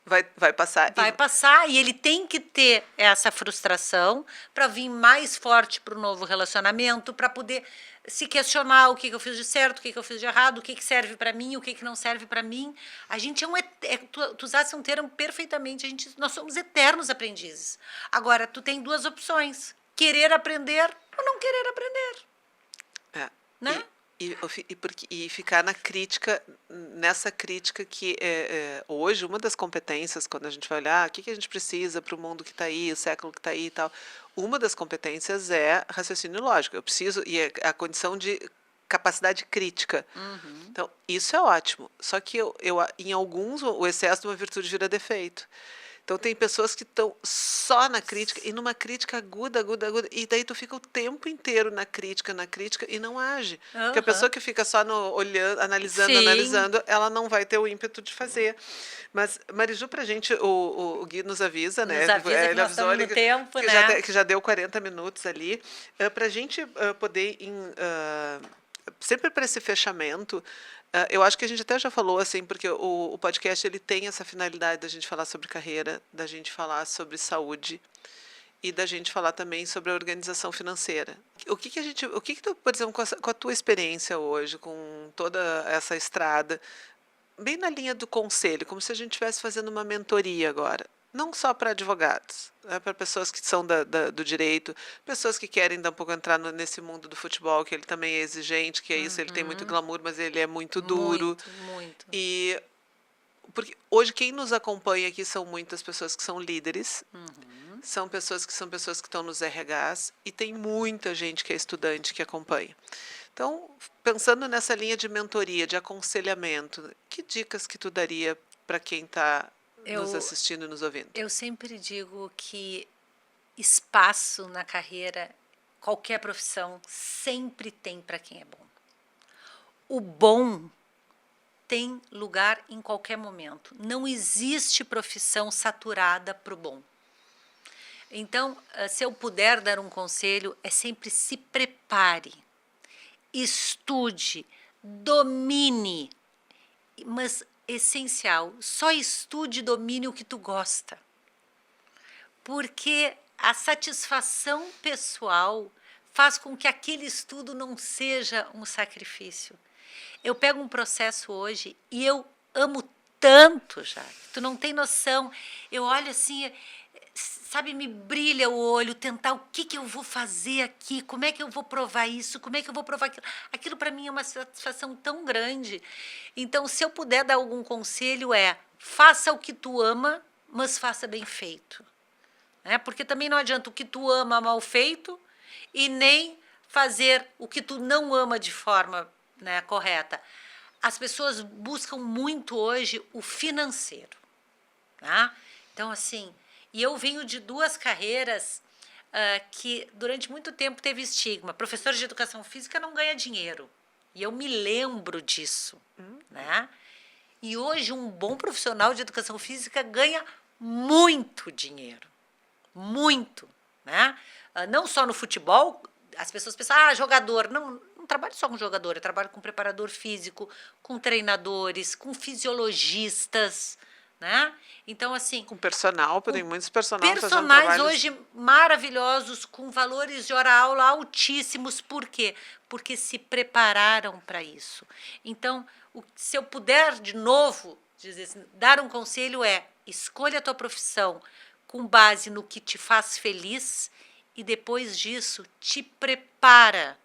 Vai passar. vai passar e ele tem que ter essa frustração para vir mais forte para o novo relacionamento, para poder se questionar o que eu fiz de certo, o que eu fiz de errado, o que serve para mim, o que não serve para mim. A gente tu usaste um termo perfeitamente, nós somos eternos aprendizes. Agora, tu tem duas opções, querer aprender ou não querer aprender. Né? E ficar na crítica, nessa crítica que hoje, uma das competências, quando a gente vai olhar o que a gente precisa para o mundo que está aí, o século que está aí e tal, uma das competências é raciocínio lógico. Eu preciso, e é a condição de capacidade crítica. Então, isso é ótimo. Só que em alguns, o excesso de uma virtude vira defeito. Então, tem pessoas que estão só na crítica, e numa crítica aguda, e daí tu fica o tempo inteiro na crítica, e não age. Porque a pessoa que fica só olhando, analisando, ela não vai ter o ímpeto de fazer. Mas, Mariju, pra gente, o Gui nos avisa, né? Nos avisa que Ele nós avisou estamos no tempo, né? que já deu 40 minutos ali. Para a gente poder sempre para esse fechamento, eu acho que a gente até já falou assim, porque o podcast ele tem essa finalidade da gente falar sobre carreira, da gente falar sobre saúde e da gente falar também sobre a organização financeira. O que tu, por exemplo, com a tua experiência hoje, com toda essa estrada, bem na linha do conselho, como se a gente estivesse fazendo uma mentoria agora. Não só para advogados, para pessoas que são do direito, pessoas que querem um pouco entrar nesse mundo do futebol, que ele também é exigente, que é isso, ele tem muito glamour, mas ele é muito duro. Muito. E porque hoje quem nos acompanha aqui são muitas pessoas que são líderes, são pessoas que estão nos RHs e tem muita gente que é estudante que acompanha. Então, pensando nessa linha de mentoria, de aconselhamento, que dicas que tu daria para quem está nos assistindo e nos ouvindo? Eu sempre digo que espaço na carreira, qualquer profissão, sempre tem para quem é bom. O bom tem lugar em qualquer momento. Não existe profissão saturada para o bom. Então, se eu puder dar um conselho, é sempre se prepare, estude, domine, mas essencial, só estude e domine o que tu gosta. Porque a satisfação pessoal faz com que aquele estudo não seja um sacrifício. Eu pego um processo hoje e eu amo tanto, já. Tu não tem noção. Eu olho assim, sabe, me brilha o olho, tentar o que eu vou fazer aqui, como é que eu vou provar isso, como é que eu vou provar aquilo. Aquilo para mim é uma satisfação tão grande. Então, se eu puder dar algum conselho, faça o que tu ama, mas faça bem feito. Né? Porque também não adianta o que tu ama mal feito e nem fazer o que tu não ama de forma, né, correta. As pessoas buscam muito hoje o financeiro. Tá? Então, assim, e eu venho de duas carreiras que durante muito tempo teve estigma. Professor de educação física não ganha dinheiro. E eu me lembro disso. Né? E hoje um bom profissional de educação física ganha muito dinheiro. Muito. Né? Não só no futebol, as pessoas pensam, jogador. Não, não trabalho só com jogador, eu trabalho com preparador físico, com treinadores, com fisiologistas, né? Então, assim... Com personal, tem muitos personagens fazendo personagens trabalhos... hoje maravilhosos, com valores de hora-aula altíssimos. Por quê? Porque se prepararam para isso. Então, se eu puder, de novo, dizer assim, dar um conselho escolha a tua profissão com base no que te faz feliz e depois disso te prepara,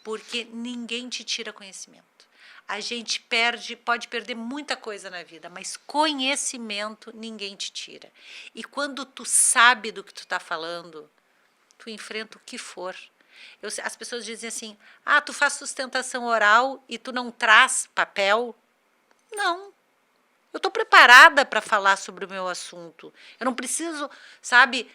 porque ninguém te tira conhecimento. A gente pode perder muita coisa na vida, mas conhecimento ninguém te tira. E quando tu sabe do que tu está falando, tu enfrenta o que for. As pessoas dizem assim, tu faz sustentação oral e tu não traz papel? Não. Eu estou preparada para falar sobre o meu assunto. Eu não preciso, sabe,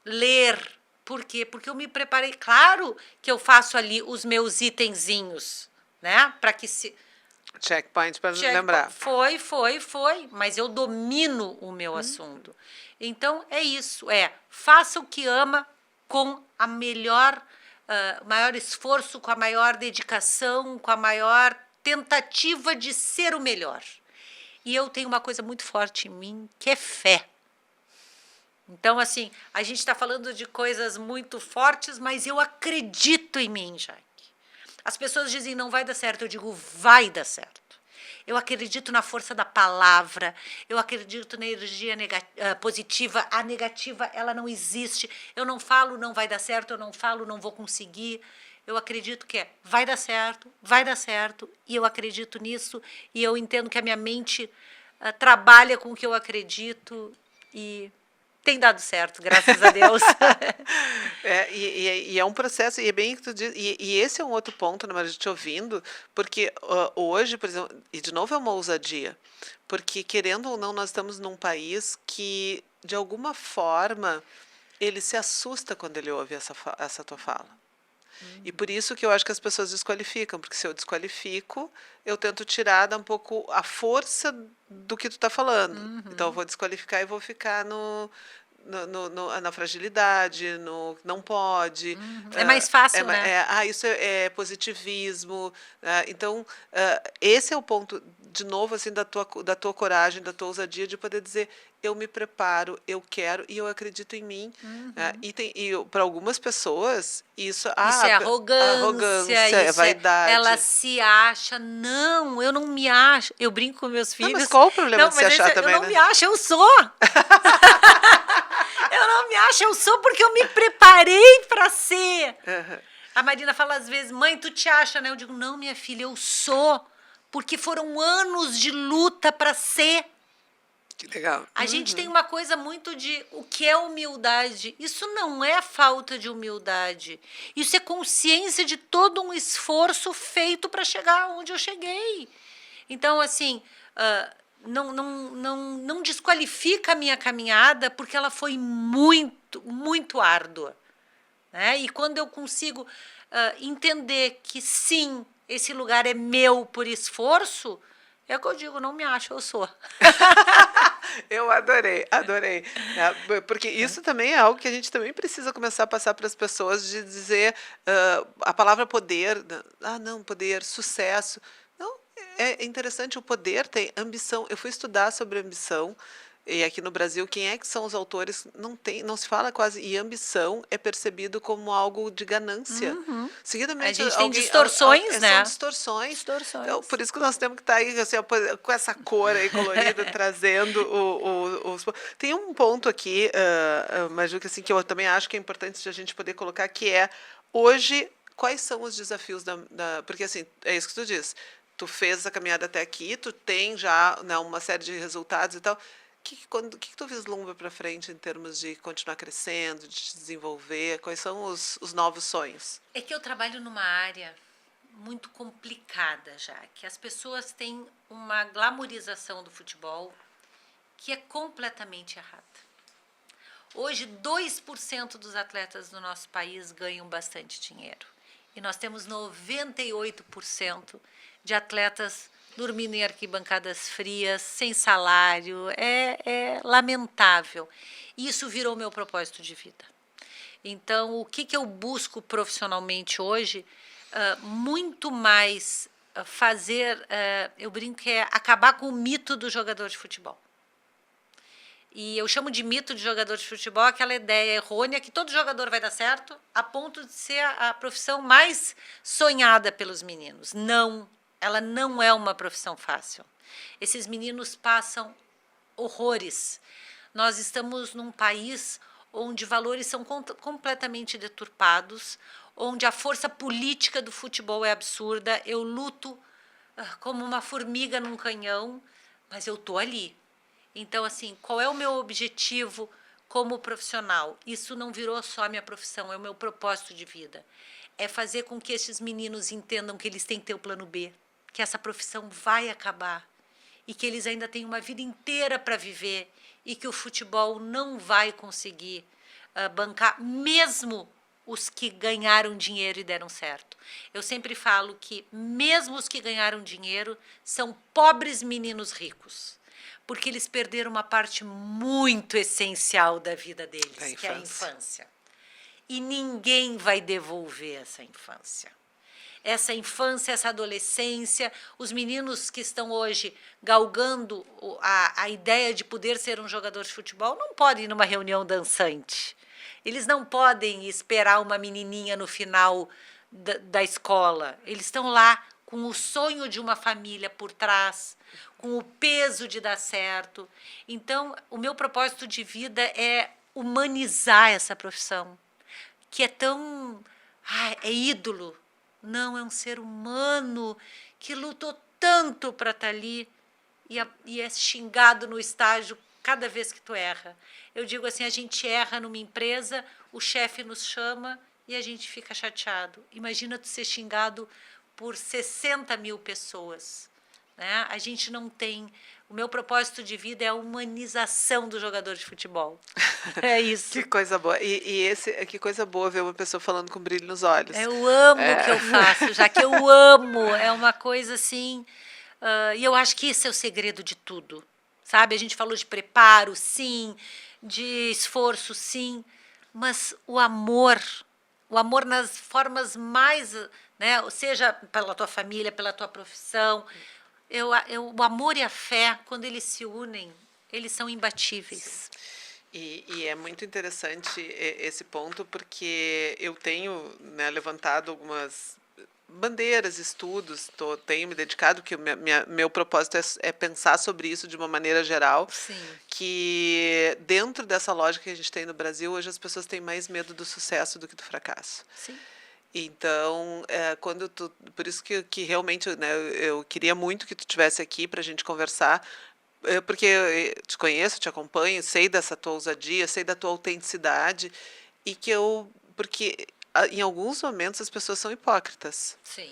ler. Por quê? Porque eu me preparei. Claro que eu faço ali os meus itenzinhos, né? Para que se... Checkpoint para lembrar. Foi. Mas eu domino o meu assunto. Então, é isso. Faça o que ama com a maior esforço, com a maior dedicação, com a maior tentativa de ser o melhor. E eu tenho uma coisa muito forte em mim, que é fé. Então, assim, a gente está falando de coisas muito fortes, mas eu acredito em mim, Jaque. As pessoas dizem, não vai dar certo. Eu digo, vai dar certo. Eu acredito na força da palavra. Eu acredito na energia positiva. A negativa, ela não existe. Eu não falo, não vai dar certo. Eu não falo, não vou conseguir. Eu acredito que vai dar certo, e eu acredito nisso, e eu entendo que a minha mente trabalha com o que eu acredito, e tem dado certo, graças a Deus. E é um processo, e é bem que tu diz, e esse é um outro ponto, né, mas te ouvindo, porque hoje, por exemplo, e de novo é uma ousadia, porque querendo ou não, nós estamos num país que, de alguma forma, ele se assusta quando ele ouve essa tua fala. E por isso que eu acho que as pessoas desqualificam, porque se eu desqualifico, eu tento tirar um pouco a força do que tu está falando. Então, eu vou desqualificar e vou ficar na fragilidade, no não pode. É mais fácil, né? Isso é positivismo. Então, esse é o ponto, de novo, assim, da tua coragem, da tua ousadia, de poder dizer, eu me preparo, eu quero e eu acredito em mim. E para algumas pessoas, isso é arrogância, é vaidade. Ela se acha, não, eu não me acho. Eu brinco com meus filhos. Mas qual o problema de se achar também, eu não me acho, eu sou. Eu não me acho, eu sou porque eu me preparei para ser. A Marina fala às vezes, mãe, tu te acha, né? Eu digo, não, minha filha, eu sou. Porque foram anos de luta para ser. Que legal. A gente tem uma coisa muito de o que é humildade. Isso não é falta de humildade. Isso é consciência de todo um esforço feito para chegar onde eu cheguei. Então, assim, não desqualifica a minha caminhada, porque ela foi muito, muito árdua. Né? E quando eu consigo entender que, sim, esse lugar é meu por esforço, é o que eu digo, não me acho, eu sou. Eu adorei. Porque isso também é algo que a gente também precisa começar a passar para as pessoas, de dizer a palavra poder, não, poder, sucesso. Não, é interessante, o poder tem ambição. Eu fui estudar sobre ambição, E aqui no Brasil, quem é que são os autores? Não se fala quase. E ambição é percebido como algo de ganância. Uhum. A Seguidamente, gente tem distorções, são né? distorções. Então, Distorções. por isso que nós temos que estar aí assim, ó, com essa cor aí colorida, trazendo os. Tem um ponto aqui, Maju, que, assim, que eu também acho que é importante a gente poder colocar, que é hoje, quais são os desafios porque assim, é isso que tu diz. Tu fez essa caminhada até aqui, tu tem já, né, uma série de resultados e tal. Que tu vislumbra para frente em termos de continuar crescendo, de te desenvolver? Quais são os novos sonhos? É que eu trabalho numa área muito complicada já, que as pessoas têm uma glamorização do futebol que é completamente errada. Hoje, 2% dos atletas do nosso país ganham bastante dinheiro. E nós temos 98% de atletas dormindo em arquibancadas frias, sem salário. É lamentável. Isso virou meu propósito de vida. Então, o que eu busco profissionalmente hoje? Muito mais fazer, eu brinco que é acabar com o mito do jogador de futebol. E eu chamo de mito de jogador de futebol aquela ideia errônea que todo jogador vai dar certo, a ponto de ser a profissão mais sonhada pelos meninos. Não, ela não é uma profissão fácil. Esses meninos passam horrores. Nós estamos num país onde valores são completamente deturpados, onde a força política do futebol é absurda. Eu luto como uma formiga num canhão, mas eu estou ali. Então, assim, qual é o meu objetivo como profissional? Isso não virou só a minha profissão, é o meu propósito de vida. É fazer com que esses meninos entendam que eles têm que ter o plano B, que essa profissão vai acabar e que eles ainda têm uma vida inteira para viver e que o futebol não vai conseguir bancar, mesmo os que ganharam dinheiro e deram certo. Eu sempre falo que mesmo os que ganharam dinheiro são pobres meninos ricos, porque eles perderam uma parte muito essencial da vida deles, que é a infância. E ninguém vai devolver essa infância. Essa infância, essa adolescência, os meninos que estão hoje galgando a ideia de poder ser um jogador de futebol não podem ir numa reunião dançante. Eles não podem esperar uma menininha no final da escola. Eles estão lá com o sonho de uma família por trás, com o peso de dar certo. Então, o meu propósito de vida é humanizar essa profissão, que é tão... é ídolo. Não, é um ser humano que lutou tanto para estar ali e é xingado no estágio cada vez que tu erra. Eu digo assim, a gente erra numa empresa, o chefe nos chama e a gente fica chateado. Imagina tu ser xingado por 60 mil pessoas. Né? A gente não tem... O meu propósito de vida é a humanização do jogador de futebol. É isso. Que coisa boa. Que coisa boa ver uma pessoa falando com brilho nos olhos. Eu amo o que eu faço, já que eu amo. É uma coisa assim... e eu acho que esse é o segredo de tudo. Sabe? A gente falou de preparo, sim, de esforço, sim, mas o amor nas formas mais, né, seja pela tua família, pela tua profissão, o amor e a fé, quando eles se unem, eles são imbatíveis. E é muito interessante esse ponto, porque eu tenho, né, levantado algumas bandeiras, estudos, tenho me dedicado, que meu propósito é pensar sobre isso de uma maneira geral. Sim. Que dentro dessa lógica que a gente tem no Brasil, hoje as pessoas têm mais medo do sucesso do que do fracasso. Sim. Então, por isso que realmente, né, eu queria muito que tu estivesse aqui para a gente conversar, porque eu te conheço, te acompanho, sei dessa tua ousadia, sei da tua autenticidade, porque em alguns momentos as pessoas são hipócritas. Sim.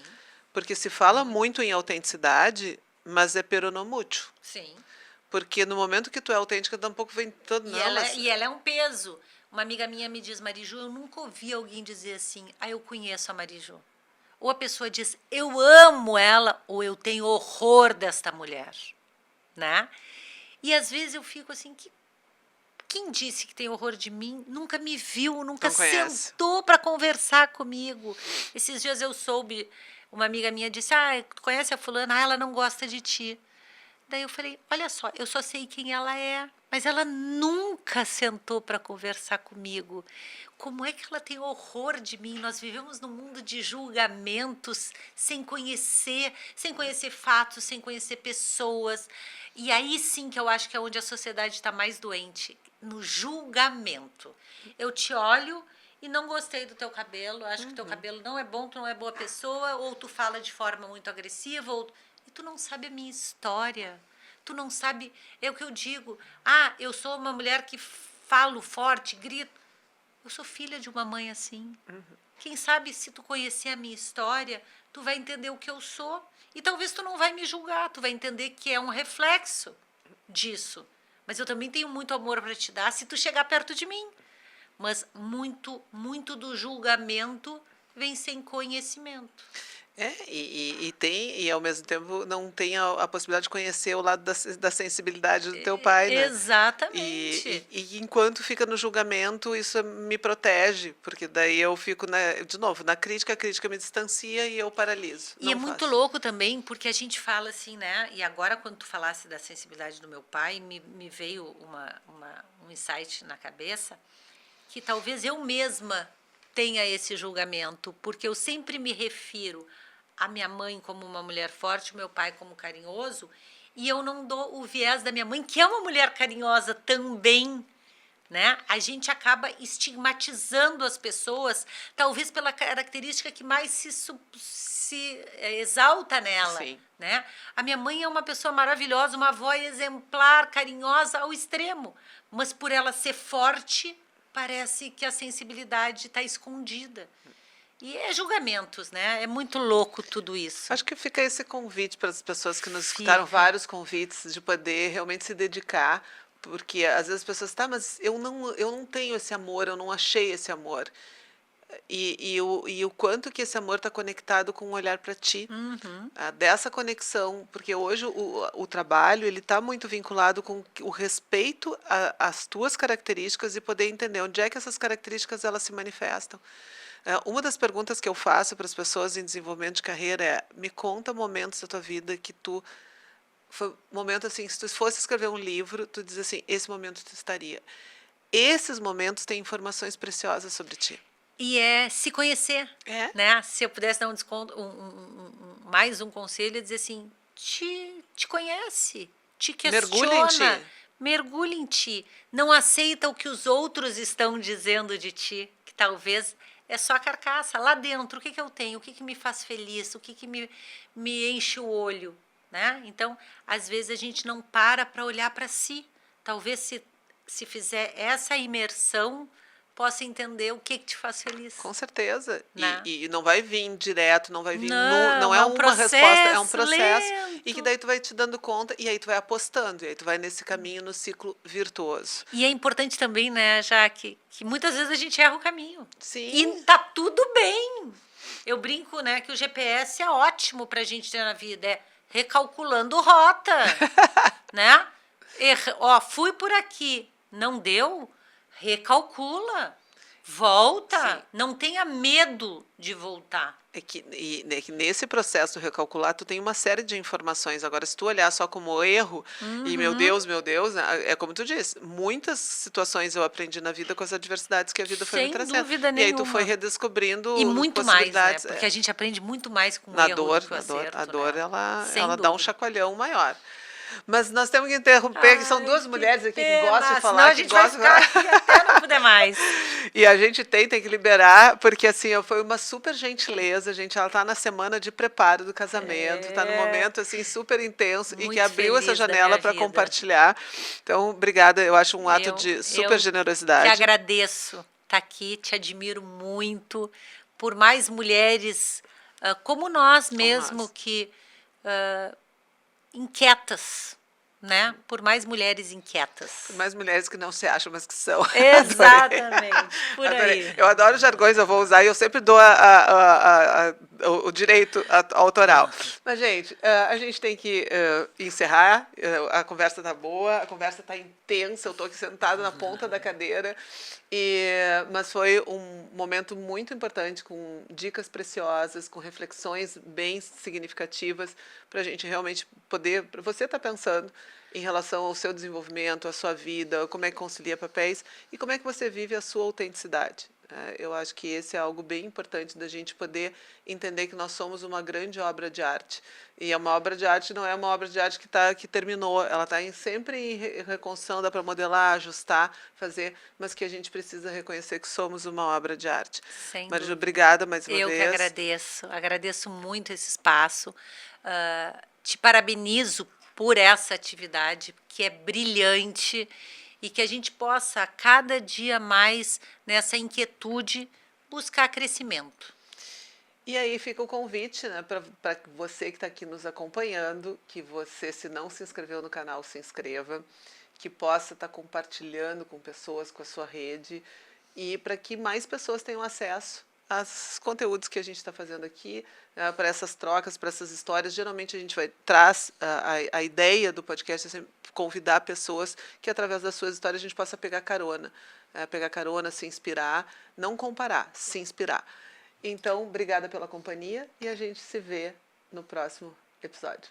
Porque se fala muito em autenticidade, mas é peronomútil. Sim. Porque no momento que tu é autêntica, tampouco vem todo... E ela é um peso. Uma amiga minha me diz, Mariju, eu nunca ouvi alguém dizer assim, eu conheço a Mariju. Ou a pessoa diz, eu amo ela, ou eu tenho horror desta mulher. Né? E às vezes eu fico assim, quem disse que tem horror de mim nunca me viu, nunca sentou para conversar comigo. Esses dias eu soube, uma amiga minha disse, tu conhece a fulana? Ela não gosta de ti. Daí eu falei, olha só, eu só sei quem ela é, mas ela nunca sentou para conversar comigo. Como é que ela tem horror de mim? Nós vivemos num mundo de julgamentos, sem conhecer fatos, sem conhecer pessoas. E aí sim que eu acho que é onde a sociedade está mais doente, no julgamento. Eu te olho e não gostei do teu cabelo, acho que teu cabelo não é bom, tu não é boa pessoa, ou tu fala de forma muito agressiva, e tu não sabe a minha história. Tu não sabe, é o que eu digo. Ah, eu sou uma mulher que falo forte, grito. Eu sou filha de uma mãe assim. Quem sabe se tu conhecer a minha história, tu vai entender o que eu sou. E talvez tu não vai me julgar, tu vai entender que é um reflexo disso. Mas eu também tenho muito amor para te dar se tu chegar perto de mim. Mas muito do julgamento vem sem conhecimento. E ao mesmo tempo não tem a possibilidade de conhecer o lado da sensibilidade do teu pai, né? Exatamente. E enquanto fica no julgamento, isso me protege, porque daí eu fico, de novo, na crítica, a crítica me distancia e eu paraliso. E é muito louco também, porque a gente fala assim, né? E agora, quando tu falasse da sensibilidade do meu pai, me veio um insight na cabeça, que talvez eu mesma tenha esse julgamento, porque eu sempre me refiro a minha mãe como uma mulher forte, o meu pai como carinhoso, e eu não dou o viés da minha mãe, que é uma mulher carinhosa também, né? A gente acaba estigmatizando as pessoas, talvez pela característica que mais se exalta nela. Sim. Né? A minha mãe é uma pessoa maravilhosa, uma avó exemplar, carinhosa ao extremo, mas por ela ser forte, parece que a sensibilidade está escondida. E é julgamentos, né? É muito louco tudo isso. Acho que fica esse convite para as pessoas que nos escutaram, vários convites de poder realmente se dedicar, porque às vezes as pessoas, tá, mas eu não tenho esse amor, eu não achei esse amor. E o quanto que esse amor está conectado com o olhar para ti, dessa conexão, porque hoje o trabalho ele está muito vinculado com o respeito às tuas características e poder entender onde é que essas características elas se manifestam. Uma das perguntas que eu faço para as pessoas em desenvolvimento de carreira é: me conta momentos da tua vida que foi um momento assim, se tu fosse escrever um livro, tu diz assim, esse momento tu estaria. Esses momentos têm informações preciosas sobre ti. E é se conhecer, né? Se eu pudesse dar um desconto, mais um conselho, é dizer assim, te conhece, te questiona, mergulha em ti. Não aceita o que os outros estão dizendo de ti, que talvez é só a carcaça. Lá dentro, o que eu tenho? O que me faz feliz? O que me enche o olho? Né? Então, às vezes, a gente não para olhar para si. Talvez, se fizer essa imersão, possa entender o que te faz feliz. Com certeza. Né? E não vai vir direto, não vai vir não é uma resposta, é um processo. Lento. E que daí tu vai te dando conta, e aí tu vai apostando, e aí tu vai nesse caminho, no ciclo virtuoso. E é importante também, né, Jaque, que muitas vezes a gente erra o caminho. Sim. E tá tudo bem. Eu brinco, né, que o GPS é ótimo pra gente ter na vida, é recalculando rota, né? Fui por aqui, não deu? Recalcula, volta, não tenha medo de voltar. É que nesse processo de recalcular, tu tem uma série de informações. Agora, se tu olhar só como erro, e meu Deus, é como tu disse, muitas situações eu aprendi na vida com as adversidades que a vida foi me trazendo. Sem dúvida nenhuma. E aí tu foi redescobrindo e muito possibilidades. Mais, né? Porque a gente aprende muito mais com o erro do que o acerto. A dor, né? ela dá um chacoalhão maior. Mas nós temos que interromper, que são duas mulheres aqui que gostam de falar. Senão a gente vai ficar aqui até não puder mais. E a gente tem que liberar, porque assim, foi uma super gentileza, gente. Ela está na semana de preparo do casamento, está num momento assim super intenso e que abriu essa janela para compartilhar. Então, obrigada, eu acho um ato de super generosidade. Te agradeço estar aqui, te admiro muito por mais mulheres como nós mesmo que inquietas, né? Por mais mulheres inquietas. Por mais mulheres que não se acham, mas que são. Exatamente, por aí. Eu adoro jargões, eu vou usar e eu sempre dou a o direito autoral. Mas, gente, a gente tem que encerrar. A conversa tá boa, a conversa tá intensa. Eu tô aqui sentada na ponta da cadeira. Mas foi um momento muito importante, com dicas preciosas, com reflexões bem significativas, para a gente realmente poder. Você está pensando em relação ao seu desenvolvimento, à sua vida, como é que concilia papéis e como é que você vive a sua autenticidade. Eu acho que esse é algo bem importante da gente poder entender que nós somos uma grande obra de arte. E é uma obra de arte, não é uma obra de arte que terminou, ela está sempre em reconstrução, dá para modelar, ajustar, fazer, mas que a gente precisa reconhecer que somos uma obra de arte. Sem Marijo, dúvida. obrigada mais uma Eu vez. que agradeço muito esse espaço. Te parabenizo por essa atividade, que é brilhante, e que a gente possa, cada dia mais, nessa inquietude, buscar crescimento. E aí fica o convite, né, para você que está aqui nos acompanhando, que você, se não se inscreveu no canal, se inscreva, que possa estar compartilhando com pessoas, com a sua rede, e para que mais pessoas tenham acesso aos conteúdos que a gente está fazendo aqui, para essas trocas, para essas histórias. Geralmente a gente traz a ideia do podcast é sempre convidar pessoas que, através das suas histórias, a gente possa pegar carona, se inspirar, não comparar, se inspirar. Então, obrigada pela companhia e a gente se vê no próximo episódio.